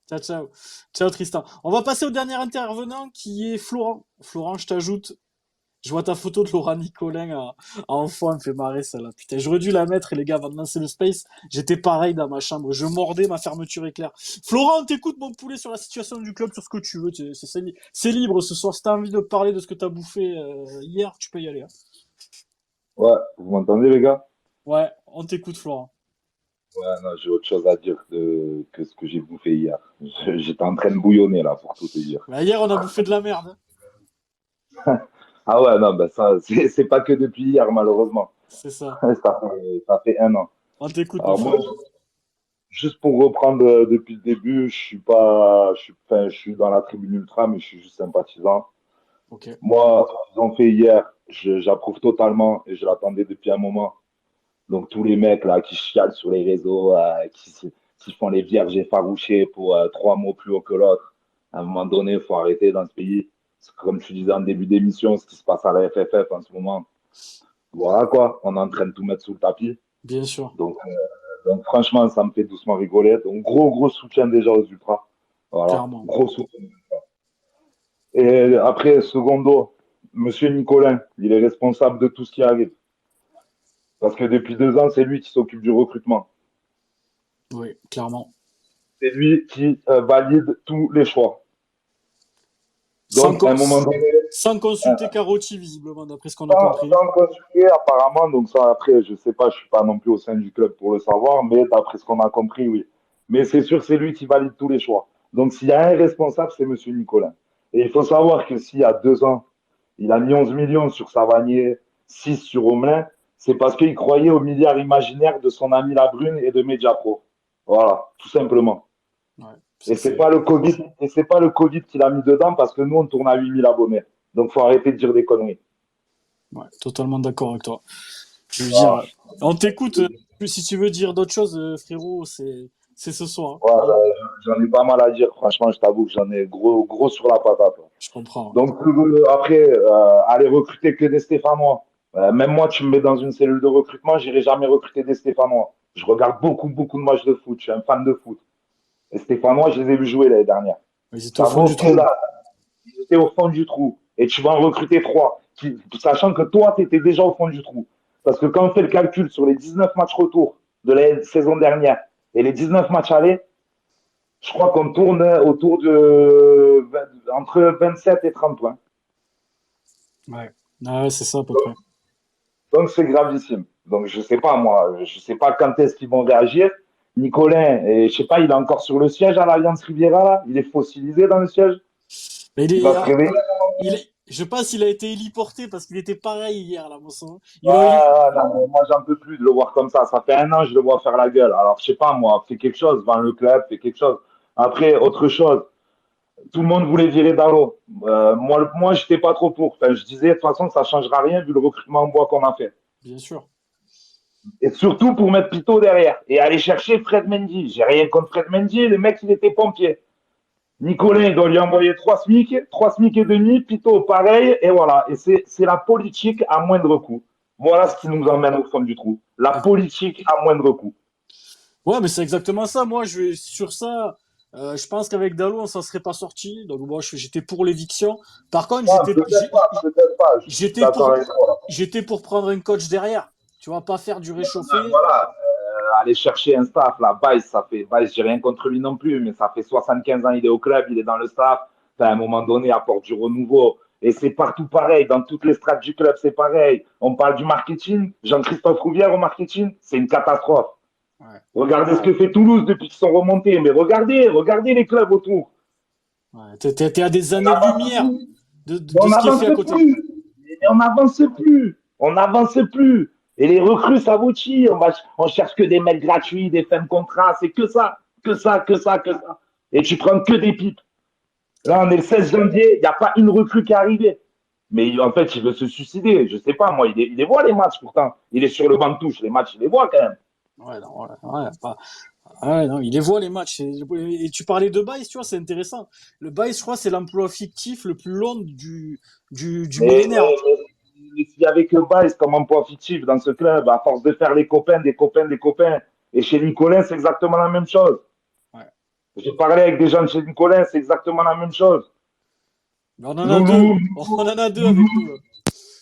Ciao, ciao. Ciao, Tristan. On va passer au dernier intervenant qui est Florent. Florent, je t'ajoute. Je vois ta photo de Laura Nicolin en fond, elle me fait marrer celle-là. Putain, j'aurais dû la mettre, les gars, avant de lancer le space. J'étais pareil dans ma chambre. Je mordais ma fermeture éclair. Florent, t'écoutes mon poulet sur la situation du club, sur ce que tu veux. C'est libre ce soir. Si t'as envie de parler de ce que t'as bouffé hier, tu peux y aller. Hein. Ouais, vous m'entendez les gars? Ouais, on t'écoute, Florent. Ouais, non, j'ai autre chose à dire que ce que j'ai bouffé hier. J'étais en train de bouillonner là, pour tout te dire. Bah, hier, on a bouffé de la merde. Ah ouais, non, bah ça, c'est pas que depuis hier, malheureusement. C'est ça. Ça fait un an. On t'écoute, mon Alors moi, frère. juste pour reprendre depuis le début, je suis pas, enfin, je suis dans la tribune ultra, mais je suis juste sympathisant. Ok. Moi, ce qu'ils ont fait hier, j'approuve totalement et je l'attendais depuis un moment. Donc tous les mecs là qui chialent sur les réseaux, qui font les vierges effarouchées pour 3 mots plus haut que l'autre, à un moment donné, il faut arrêter dans ce pays. C'est comme tu disais en début d'émission, ce qui se passe à la FFF en ce moment. Voilà quoi, on est en train de tout mettre sous le tapis. Bien sûr. Donc franchement, ça me fait doucement rigoler. Donc gros soutien déjà aux Ultras. Voilà, Clairement. gros soutien. Et après, secondo, Monsieur Nicolin, il est responsable de tout ce qui arrive. Parce que depuis 2 ans, c'est lui qui s'occupe du recrutement. Oui, clairement. C'est lui qui valide tous les choix. Sans, Donc, à un con- moment donné, sans euh, consulter Carotti, visiblement, d'après ce qu'on a compris. sans consulter, apparemment, donc ça, après, je sais pas, je suis pas non plus au sein du club pour le savoir, mais d'après ce qu'on a compris, oui. Mais c'est sûr, c'est lui qui valide tous les choix. Donc, s'il y a un responsable, c'est Monsieur Nicolas. Et il faut savoir que s'il y a 2 ans, il a mis 11 millions sur Savanier, 6 sur Omelin, c'est parce qu'il croyait au milliard imaginaire de son ami Labrune et de Mediapro. Voilà, tout simplement. Ouais, Et c'est pas le Covid, et c'est pas le Covid qui l'a mis dedans parce que nous, on tourne à 8000 abonnés. Donc, faut arrêter de dire des conneries. Ouais, totalement d'accord avec toi. Je veux Voilà. dire, on t'écoute. Si tu veux dire d'autres choses, frérot, c'est ce soir. Ouais, j'en ai pas mal à dire. Franchement, je t'avoue que j'en ai gros sur la patate. Je comprends. Donc, après, aller recruter que des Stéphanois. Même moi, tu me mets dans une cellule de recrutement, j'irai jamais recruter des Stéphanois. Je regarde beaucoup de matchs de foot. Je suis un fan de foot. Les Stéphanois, je les ai vus jouer l'année dernière. Ils étaient Ça au fond vaut du que trou. là. Ils étaient au fond du trou. Et tu vas en recruter 3, sachant que toi, tu étais déjà au fond du trou. Parce que quand on fait le calcul sur les 19 matchs retour de la saison dernière et les 19 matchs aller, Je crois qu'on tourne autour entre 27 et 30 points. Ouais. Ah ouais, c'est ça à peu près. Donc c'est gravissime. Donc je sais pas moi, je sais pas quand est-ce qu'ils vont réagir. Nicolin, et je sais pas, il est encore sur le siège à l'Alliance Riviera là. Il est fossilisé dans le siège. Mais Il va se réveiller. je pense qu'il a été héliporté parce qu'il était pareil hier, là, mon sang. Non, mais moi j'en peux plus de le voir comme ça. Ça fait un an que je le vois faire la gueule. Alors je sais pas moi, fais quelque chose, vends le club, fais quelque chose. Après autre chose. Tout le monde voulait virer Dalo. Moi, j'étais pas trop pour. Enfin, je disais, de toute façon, ça changera rien vu le recrutement en bois qu'on a fait. Bien sûr. Et surtout pour mettre Pito derrière et aller chercher Fred Mendy. J'ai rien contre Fred Mendy, le mec, il était pompier. Nicolas, il doit lui envoyer 3 SMIC et demi, Pito, pareil, et voilà. Et c'est la politique à moindre coût. Voilà ce qui nous emmène au fond du trou. La politique à moindre coût. Ouais, mais c'est exactement ça. Moi, sur ça, je pense qu'avec Dalot, on s'en serait pas sorti. Donc, moi, j'étais pour l'éviction. Par contre, Ouais, peut-être pas. Je suis d'accord avec toi. j'étais pour prendre un coach derrière. Tu vois, pas faire du réchauffé. Voilà. Aller chercher un staff, là, Baïs, j'ai rien contre lui non plus, mais ça fait 75 ans, il est au club, il est dans le staff. Enfin, à un moment donné, apporte du renouveau. Et c'est partout pareil, dans toutes les strates du club, c'est pareil. On parle du marketing, Jean-Christophe Rouvière au marketing, c'est une catastrophe. Ouais. Regardez ce que fait Toulouse depuis qu'ils sont remontés, mais regardez les clubs autour. Ouais, t'es à des années-lumière de On ce qui est fait à n'avance côté. plus. On n'avance plus. On n'avance plus. Et les recrues, ça vaut-il. On cherche que des mecs gratuits, des fins de contrat. C'est que ça. Que ça, que ça, que ça. Et tu prends que des pipes. Là, on est le 16 janvier. Il n'y a pas une recrue qui est arrivée. Mais en fait, il veut se suicider. Je sais pas, moi. Il les voit, les matchs, pourtant. Il est sur le banc de touche. Les matchs, il les voit quand même. Ouais, non, ouais, non, il les voit les matchs. Et tu parlais de Baïs, tu vois, c'est intéressant. Le Baïs, je crois, c'est l'emploi fictif le plus long du Mais, millénaire. s'il y avait que Baïs comme emploi fictif dans ce club, à force de faire les copains, des copains, des copains. Et chez Nicolas, c'est exactement la même chose. Ouais. J'ai parlé avec des gens de chez Nicolas, c'est exactement la même chose. Mais on en a deux. On en a deux avec nous.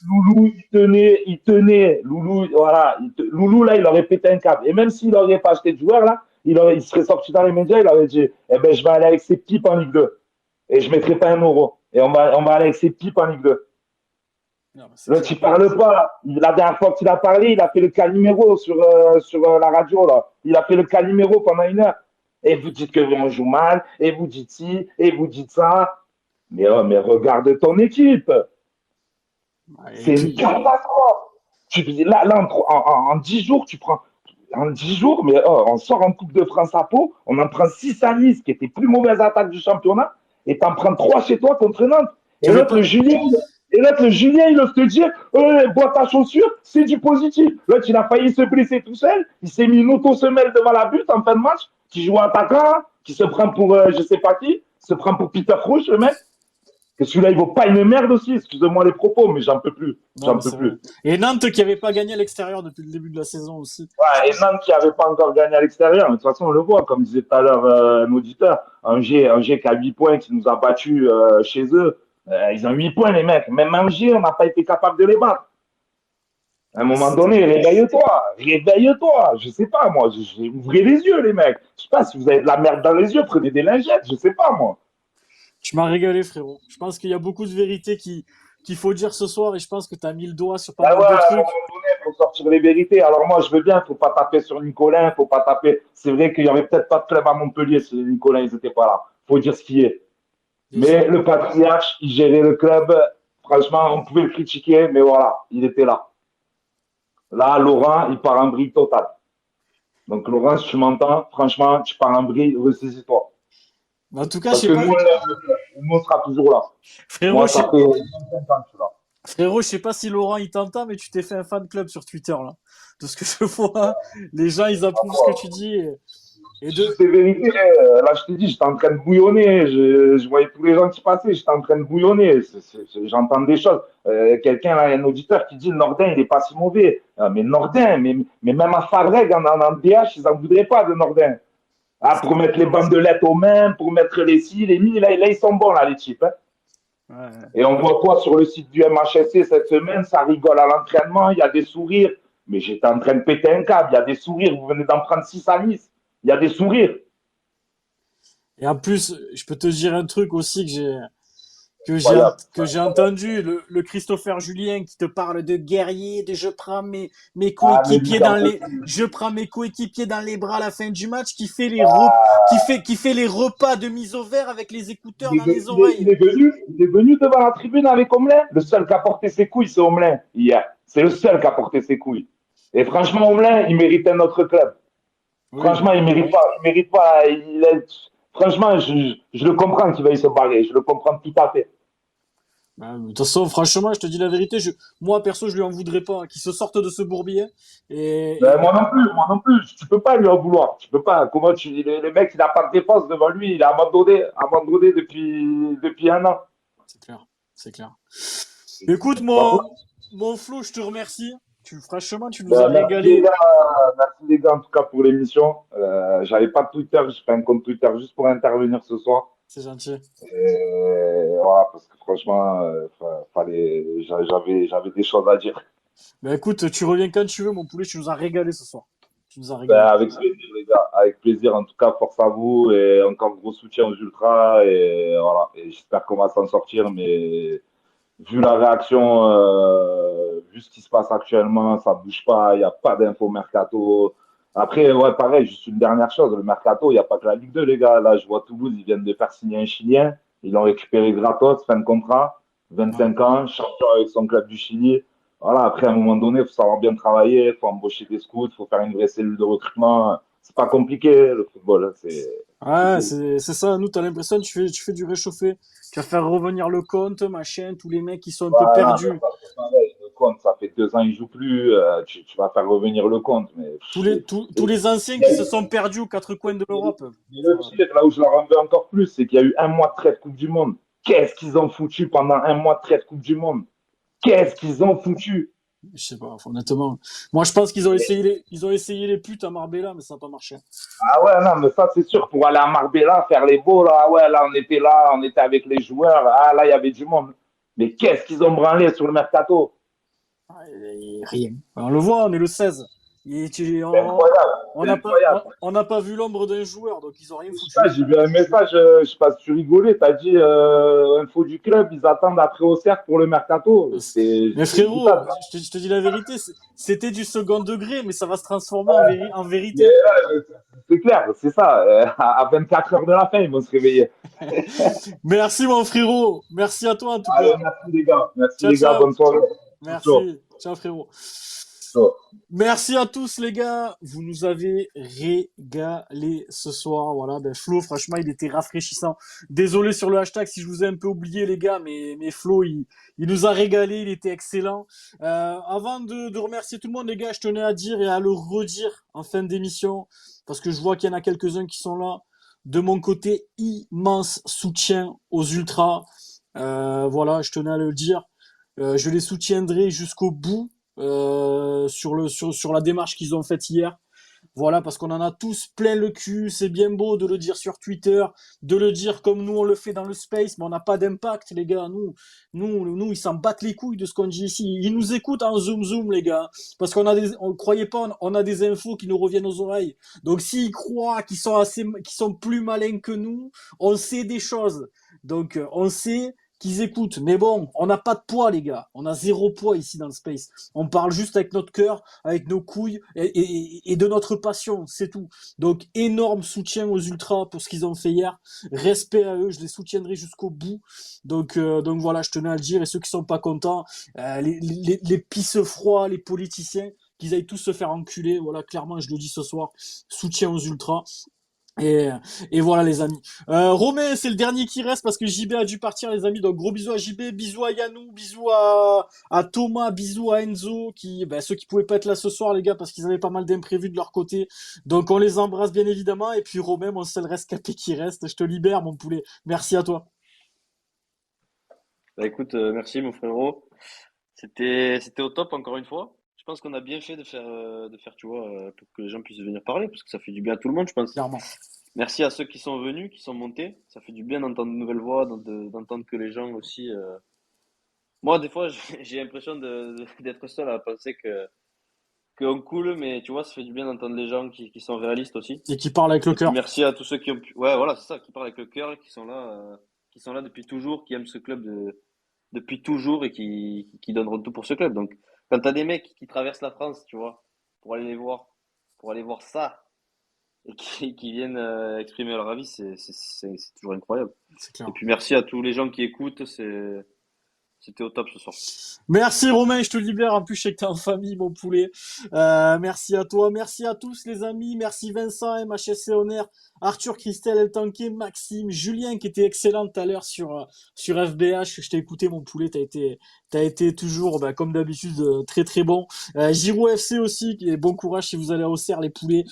Loulou, il tenait. Loulou, voilà. Loulou, là, il aurait pété un câble. Et même s'il n'aurait pas acheté de joueur, là, il serait sorti dans les médias, il aurait dit, eh ben, je vais aller avec ces pipes en Ligue 2. Et je ne mettrai pas un euro. Et on va aller avec ces pipes en Ligue 2. Non, L'autre, il parle pas. La dernière fois qu'il a parlé, il a fait le Calimero sur la radio, là. Il a fait le Calimero pendant 1 heure. Et vous dites que on joue mal, et vous dites ci, et vous dites ça. Mais regarde ton équipe. C'est une catastrophe. Là en 10 jours, tu prends. En 10 jours, mais on sort en Coupe de France à Pau, on en prend 6 à Nice, qui était plus mauvaise attaque du championnat, et t'en prends 3 chez toi contre Nantes. Et l'autre, le Julien, il ose te dire, boîte à chaussures, c'est du positif. L'autre, il a failli se blesser tout seul, il s'est mis une auto-semelle devant la butte en fin de match, qui joue attaquant, qui se prend pour je sais pas qui, se prend pour Peter Crouch, le mec. Que celui-là, il vaut pas une merde aussi. Excusez-moi les propos, mais j'en peux plus. J'en peux plus. Et Nantes qui n'avait pas gagné à l'extérieur depuis le début de la saison aussi. Ouais, et Nantes qui n'avait pas encore gagné à l'extérieur. De toute façon, on le voit, comme disait tout à l'heure un auditeur. Angers qui a 8 points, qui nous a battus chez eux. Ils ont 8 points, les mecs. Même Angers, on n'a pas été capable de les battre. À un moment donné, réveille-toi. Réveille-toi. Je sais pas, moi. Ouvrez les yeux, les mecs. Je sais pas si vous avez de la merde dans les yeux, prenez des lingettes. Je sais pas, moi. Tu m'as régalé, frérot. Je pense qu'il y a beaucoup de vérités qu'il faut dire ce soir et je pense que tu as mis le doigt sur pas mal de trucs. À un moment donné, il faut sortir les vérités. Alors moi, je veux bien, il ne faut pas taper sur Nicolas, il faut pas taper. C'est vrai qu'il n'y avait peut-être pas de club à Montpellier si Nicolas, ils n'étaient pas là. Il faut dire ce qui est. Mais le patriarche, il gérait le club. Franchement, on pouvait le critiquer, mais voilà, il était là. Là, Laurent, il part en brille totale. Donc Laurent, si tu m'entends, franchement, tu pars en brille, ressaisis-toi. En tout cas, parce que nous, on sera toujours là. Frérot, moi, ça fait 25 ans que je suis là. Frérot, je sais pas si Laurent il t'entend, mais tu t'es fait un fan club sur Twitter là. De ce que je vois, les gens ils approuvent ce que tu dis. C'est vérité. Là, je te dis, j'étais en train de bouillonner. Je voyais tous les gens qui passaient. J'étais en train de bouillonner. J'entends des choses. Quelqu'un, un auditeur qui dit le Nordin, il n'est pas si mauvais. Mais Nordin, mais même à Fabreg, en DH, ils n'en voudraient pas de Nordin. Ah, pour mettre les bandelettes aux mains, pour mettre les cils, les mi, là, ils sont bons, là, les types. Hein. Ouais. Et on voit quoi sur le site du MHSC cette semaine? Ça rigole à l'entraînement, il y a des sourires. Mais j'étais en train de péter un câble. Il y a des sourires. Vous venez d'en prendre 6 à Nice. Il y a des sourires. Et en plus, je peux te dire un truc aussi Incroyable. que j'ai entendu, le Christopher Julien qui te parle de guerrier, de Ah, mais lui, j'en peux je prends mes coéquipiers dans les bras à la fin du match, plus. qui fait les repas de mise au vert avec les écouteurs Il est, dans les il oreilles. est il est venu devant la tribune avec Omelin. Le seul qui a porté ses couilles, c'est Omelin, hier. C'est le seul qui a porté ses couilles. Et franchement, Omelin, il mérite un autre club. Oui. Franchement, il mérite pas. Il mérite pas. Franchement, je le comprends qu'il veuille se barrer. Je le comprends tout à fait. De toute façon, franchement, je te dis la vérité, moi, perso, je lui en voudrais pas, hein, qu'il se sorte de ce bourbier. Ben, moi non plus, moi non plus. Tu peux pas lui en vouloir. Tu peux pas. Comment le mec, il n'a pas de défense devant lui. Il a abandonné depuis un an. C'est clair, c'est clair. Écoute, mon Flo, je te remercie. Franchement, tu nous as Ben, régalé. merci les gars en tout cas pour l'émission. J'avais pas de Twitter, j'ai fait un compte Twitter juste pour intervenir ce soir. C'est gentil. Et voilà, parce que franchement, j'avais des choses à dire. Ben écoute, tu reviens quand tu veux, mon poulet, tu nous as régalé ce soir. Tu nous as Ben, régalé. avec plaisir les gars, avec plaisir. En tout cas, force à vous et encore gros soutien aux Ultras. Et voilà, et j'espère qu'on va s'en sortir. Mais vu la réaction, vu ce qui se passe actuellement, ça bouge pas, il n'y a pas d'info mercato. Après, ouais, pareil, juste une dernière chose, le mercato, il n'y a pas que la Ligue 2, les gars. Là, je vois Toulouse, ils viennent de faire signer un Chilien. Ils l'ont récupéré gratos, fin de contrat, Ouais. 25 ans, champion avec son club du Chili. Voilà, après, à un moment donné, il faut savoir bien travailler, il faut embaucher des scouts, il faut faire une vraie cellule de recrutement. C'est pas compliqué, le football, hein, c'est Ouais, cool. c'est ça. Nous, t'as l'impression que tu fais du réchauffé. Tu vas faire revenir le compte, machin, tous les mecs qui sont un peu Voilà, perdus. c'est pareil. Le compte, ça fait 2 ans, il joue plus. Tu vas faire revenir le compte. Mais, Tous les anciens qui se sont perdus aux quatre coins de l'Europe. mais le pire, là où je leur en veux encore plus, c'est qu'il y a eu un mois de trêve Coupe du Monde. Qu'est-ce qu'ils ont foutu pendant un mois de trêve Coupe du Monde? Qu'est-ce qu'ils ont foutu? Je sais pas, honnêtement. Moi, je pense ils ont essayé les putes à Marbella, mais ça n'a pas marché. Ah ouais, non, mais ça, c'est sûr, pour aller à Marbella, faire les beaux, là, on était avec les joueurs, ah, là, il y avait du monde. Mais qu'est-ce qu'ils ont branlé sur le mercato? Et rien. On le voit, on est le 16. C'est incroyable, On c'est n'a pas, incroyable. on n'a pas vu l'ombre d'un joueur, donc ils ont rien foutu. Ça, j'ai vu un message, je sais pas si tu rigolais, t'as dit info du club, ils attendent après au cercle pour le mercato. Mais C'est frérot, écoutable. je te dis la vérité, c'était du second degré, mais ça va se transformer en Mais, vérité. c'est clair, c'est ça. À 24 heures de la fin, ils vont se réveiller. Merci, mon frérot. Merci à toi, en tout Allez, cas. merci les gars. Merci Ciao, les gars, ciao. bonne soirée. Ciao. Merci. Ciao, frérot. Ciao. Merci à tous les gars, vous nous avez régalé ce soir. Voilà, ben Flo, franchement, il était rafraîchissant. Désolé sur le hashtag si je vous ai un peu oublié les gars, mais Flo, il nous a régalé, il était excellent. Avant de remercier tout le monde les gars, je tenais à dire et à le redire en fin d'émission, parce que je vois qu'il y en a quelques-uns qui sont là. De mon côté, immense soutien aux Ultras. Voilà, je tenais à le dire. Je les soutiendrai jusqu'au bout sur la démarche qu'ils ont faite hier. Voilà, parce qu'on en a tous plein le cul. C'est bien beau de le dire sur Twitter, de le dire comme nous on le fait dans le space, mais on n'a pas d'impact, les gars. Nous, ils s'en battent les couilles de ce qu'on dit ici. Ils nous écoutent en zoom, les gars, parce on croyait pas, on a des infos qui nous reviennent aux oreilles. Donc s'ils croient qu'ils sont plus malins que nous, on sait des choses. Donc on sait qu'ils écoutent. Mais bon, on n'a pas de poids, les gars. On a zéro poids ici dans le space. On parle juste avec notre cœur, avec nos couilles et de notre passion, c'est tout. Donc, énorme soutien aux Ultras pour ce qu'ils ont fait hier. Respect à eux, je les soutiendrai jusqu'au bout. Donc voilà, je tenais à le dire. Et ceux qui sont pas contents, les pisse froids, les politiciens, qu'ils aillent tous se faire enculer. Voilà, clairement, je le dis ce soir. Soutien aux Ultras. Et, et voilà les amis. Romain, c'est le dernier qui reste parce que JB a dû partir les amis. Donc gros bisous à JB, bisous à Yanou, bisous à Thomas, bisous à Enzo, ceux qui pouvaient pas être là ce soir les gars parce qu'ils avaient pas mal d'imprévus de leur côté. Donc on les embrasse bien évidemment. Et puis Romain, mon seul rescapé qui reste, je te libère mon poulet. Merci à toi. Bah écoute, merci mon frérot. C'était au top encore une fois. Je pense qu'on a bien fait de faire, tu vois, pour que les gens puissent venir parler, parce que ça fait du bien à tout le monde, je pense. Clairement. Merci à ceux qui sont venus, qui sont montés. Ça fait du bien d'entendre de nouvelles voix, d'entendre que les gens aussi. Moi, des fois, j'ai l'impression d'être seul à penser que qu'on coule, mais tu vois, ça fait du bien d'entendre les gens qui sont réalistes aussi. Et qui parle avec le Et puis cœur. merci à tous ceux qui ont pu. Ouais, voilà, c'est ça, qui parlent avec le cœur, qui sont là depuis toujours, qui aiment ce club depuis toujours et qui donneront tout pour ce club. Donc, quand t'as des mecs qui traversent la France, tu vois, pour aller les voir, pour aller voir ça, et qui viennent exprimer leur avis, c'est toujours incroyable. C'est clair. Et puis merci à tous les gens qui écoutent, c'était au top ce soir. Merci Romain, je te libère. En plus, je sais que t'es en famille, mon poulet. Merci à toi, merci à tous les amis. Merci Vincent, MHSC Honor, Arthur, Christelle, El Tanké, Maxime, Julien qui était excellent tout à l'heure sur FBH. Je t'ai écouté, mon poulet. T'as été toujours, bah, comme d'habitude, très très bon. Giro FC aussi, qui est bon courage si vous allez à Auxerre, les poulets.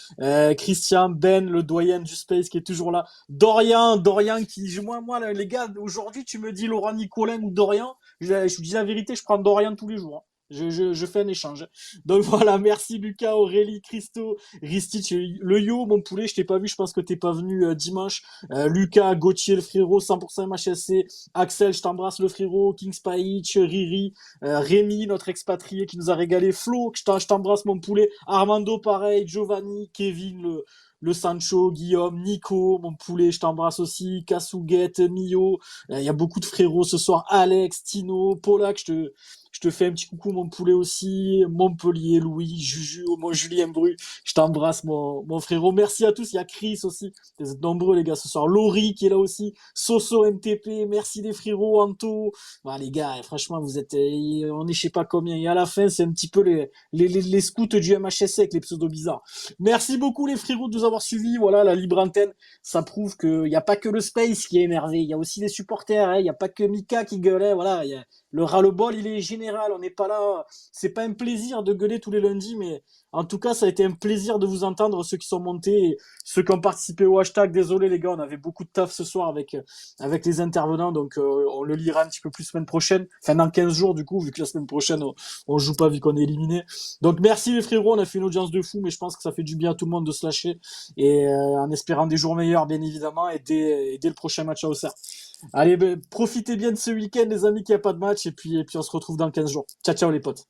Christian, Ben, le doyen du Space qui est toujours là. Dorian qui, moi, les gars, aujourd'hui, tu me dis Laurent Nicolin ou Dorian. Je vous dis la vérité, je prends Dorian tous les jours. Hein. Je fais un échange. Donc voilà, merci Lucas, Aurélie, Christo, Ristich, le yo, mon poulet, je t'ai pas vu, je pense que t'es pas venu dimanche. Lucas, Gauthier, le frérot, 100% MHSC, Axel, je t'embrasse le frérot, King Spike, Riri, Rémi, notre expatrié qui nous a régalé, Flo, je t'embrasse mon poulet, Armando pareil, Giovanni, Kevin, le Sancho, Guillaume, Nico, mon poulet, je t'embrasse aussi, Kasuguette, Mio, il y a beaucoup de frérots ce soir, Alex, Tino, Polak, je te fais un petit coucou, mon poulet aussi, Montpellier, Louis, Juju, mon Julien Bru, je t'embrasse, mon frérot. Merci à tous, il y a Chris aussi, vous êtes nombreux, les gars, ce soir. Laurie qui est là aussi, Soso MTP, merci les frérots, Anto. Bah, les gars, franchement, on est je sais pas combien. Et à la fin, c'est un petit peu les scouts du MHSC avec les pseudos bizarres. Merci beaucoup, les frérots, de nous avoir suivis. Voilà, la libre antenne, ça prouve qu'il n'y a pas que le Space qui est énervé, il y a aussi les supporters, hein. Il n'y a pas que Mika qui gueulait, voilà, le ras-le-bol, il est général. On n'est pas là. C'est pas un plaisir de gueuler tous les lundis, mais en tout cas, ça a été un plaisir de vous entendre, ceux qui sont montés et ceux qui ont participé au hashtag. Désolé, les gars, on avait beaucoup de taf ce soir avec les intervenants, donc on le lira un petit peu plus semaine prochaine. Enfin, dans 15 jours, du coup, vu que la semaine prochaine, on joue pas vu qu'on est éliminé. Donc, merci les frérots. On a fait une audience de fou, mais je pense que ça fait du bien à tout le monde de se lâcher et en espérant des jours meilleurs, bien évidemment, et dès le prochain match à Auxerre. Allez, profitez bien de ce week-end, les amis, qu'il n'y a pas de match, et puis on se retrouve dans 15 jours. Ciao, ciao, les potes.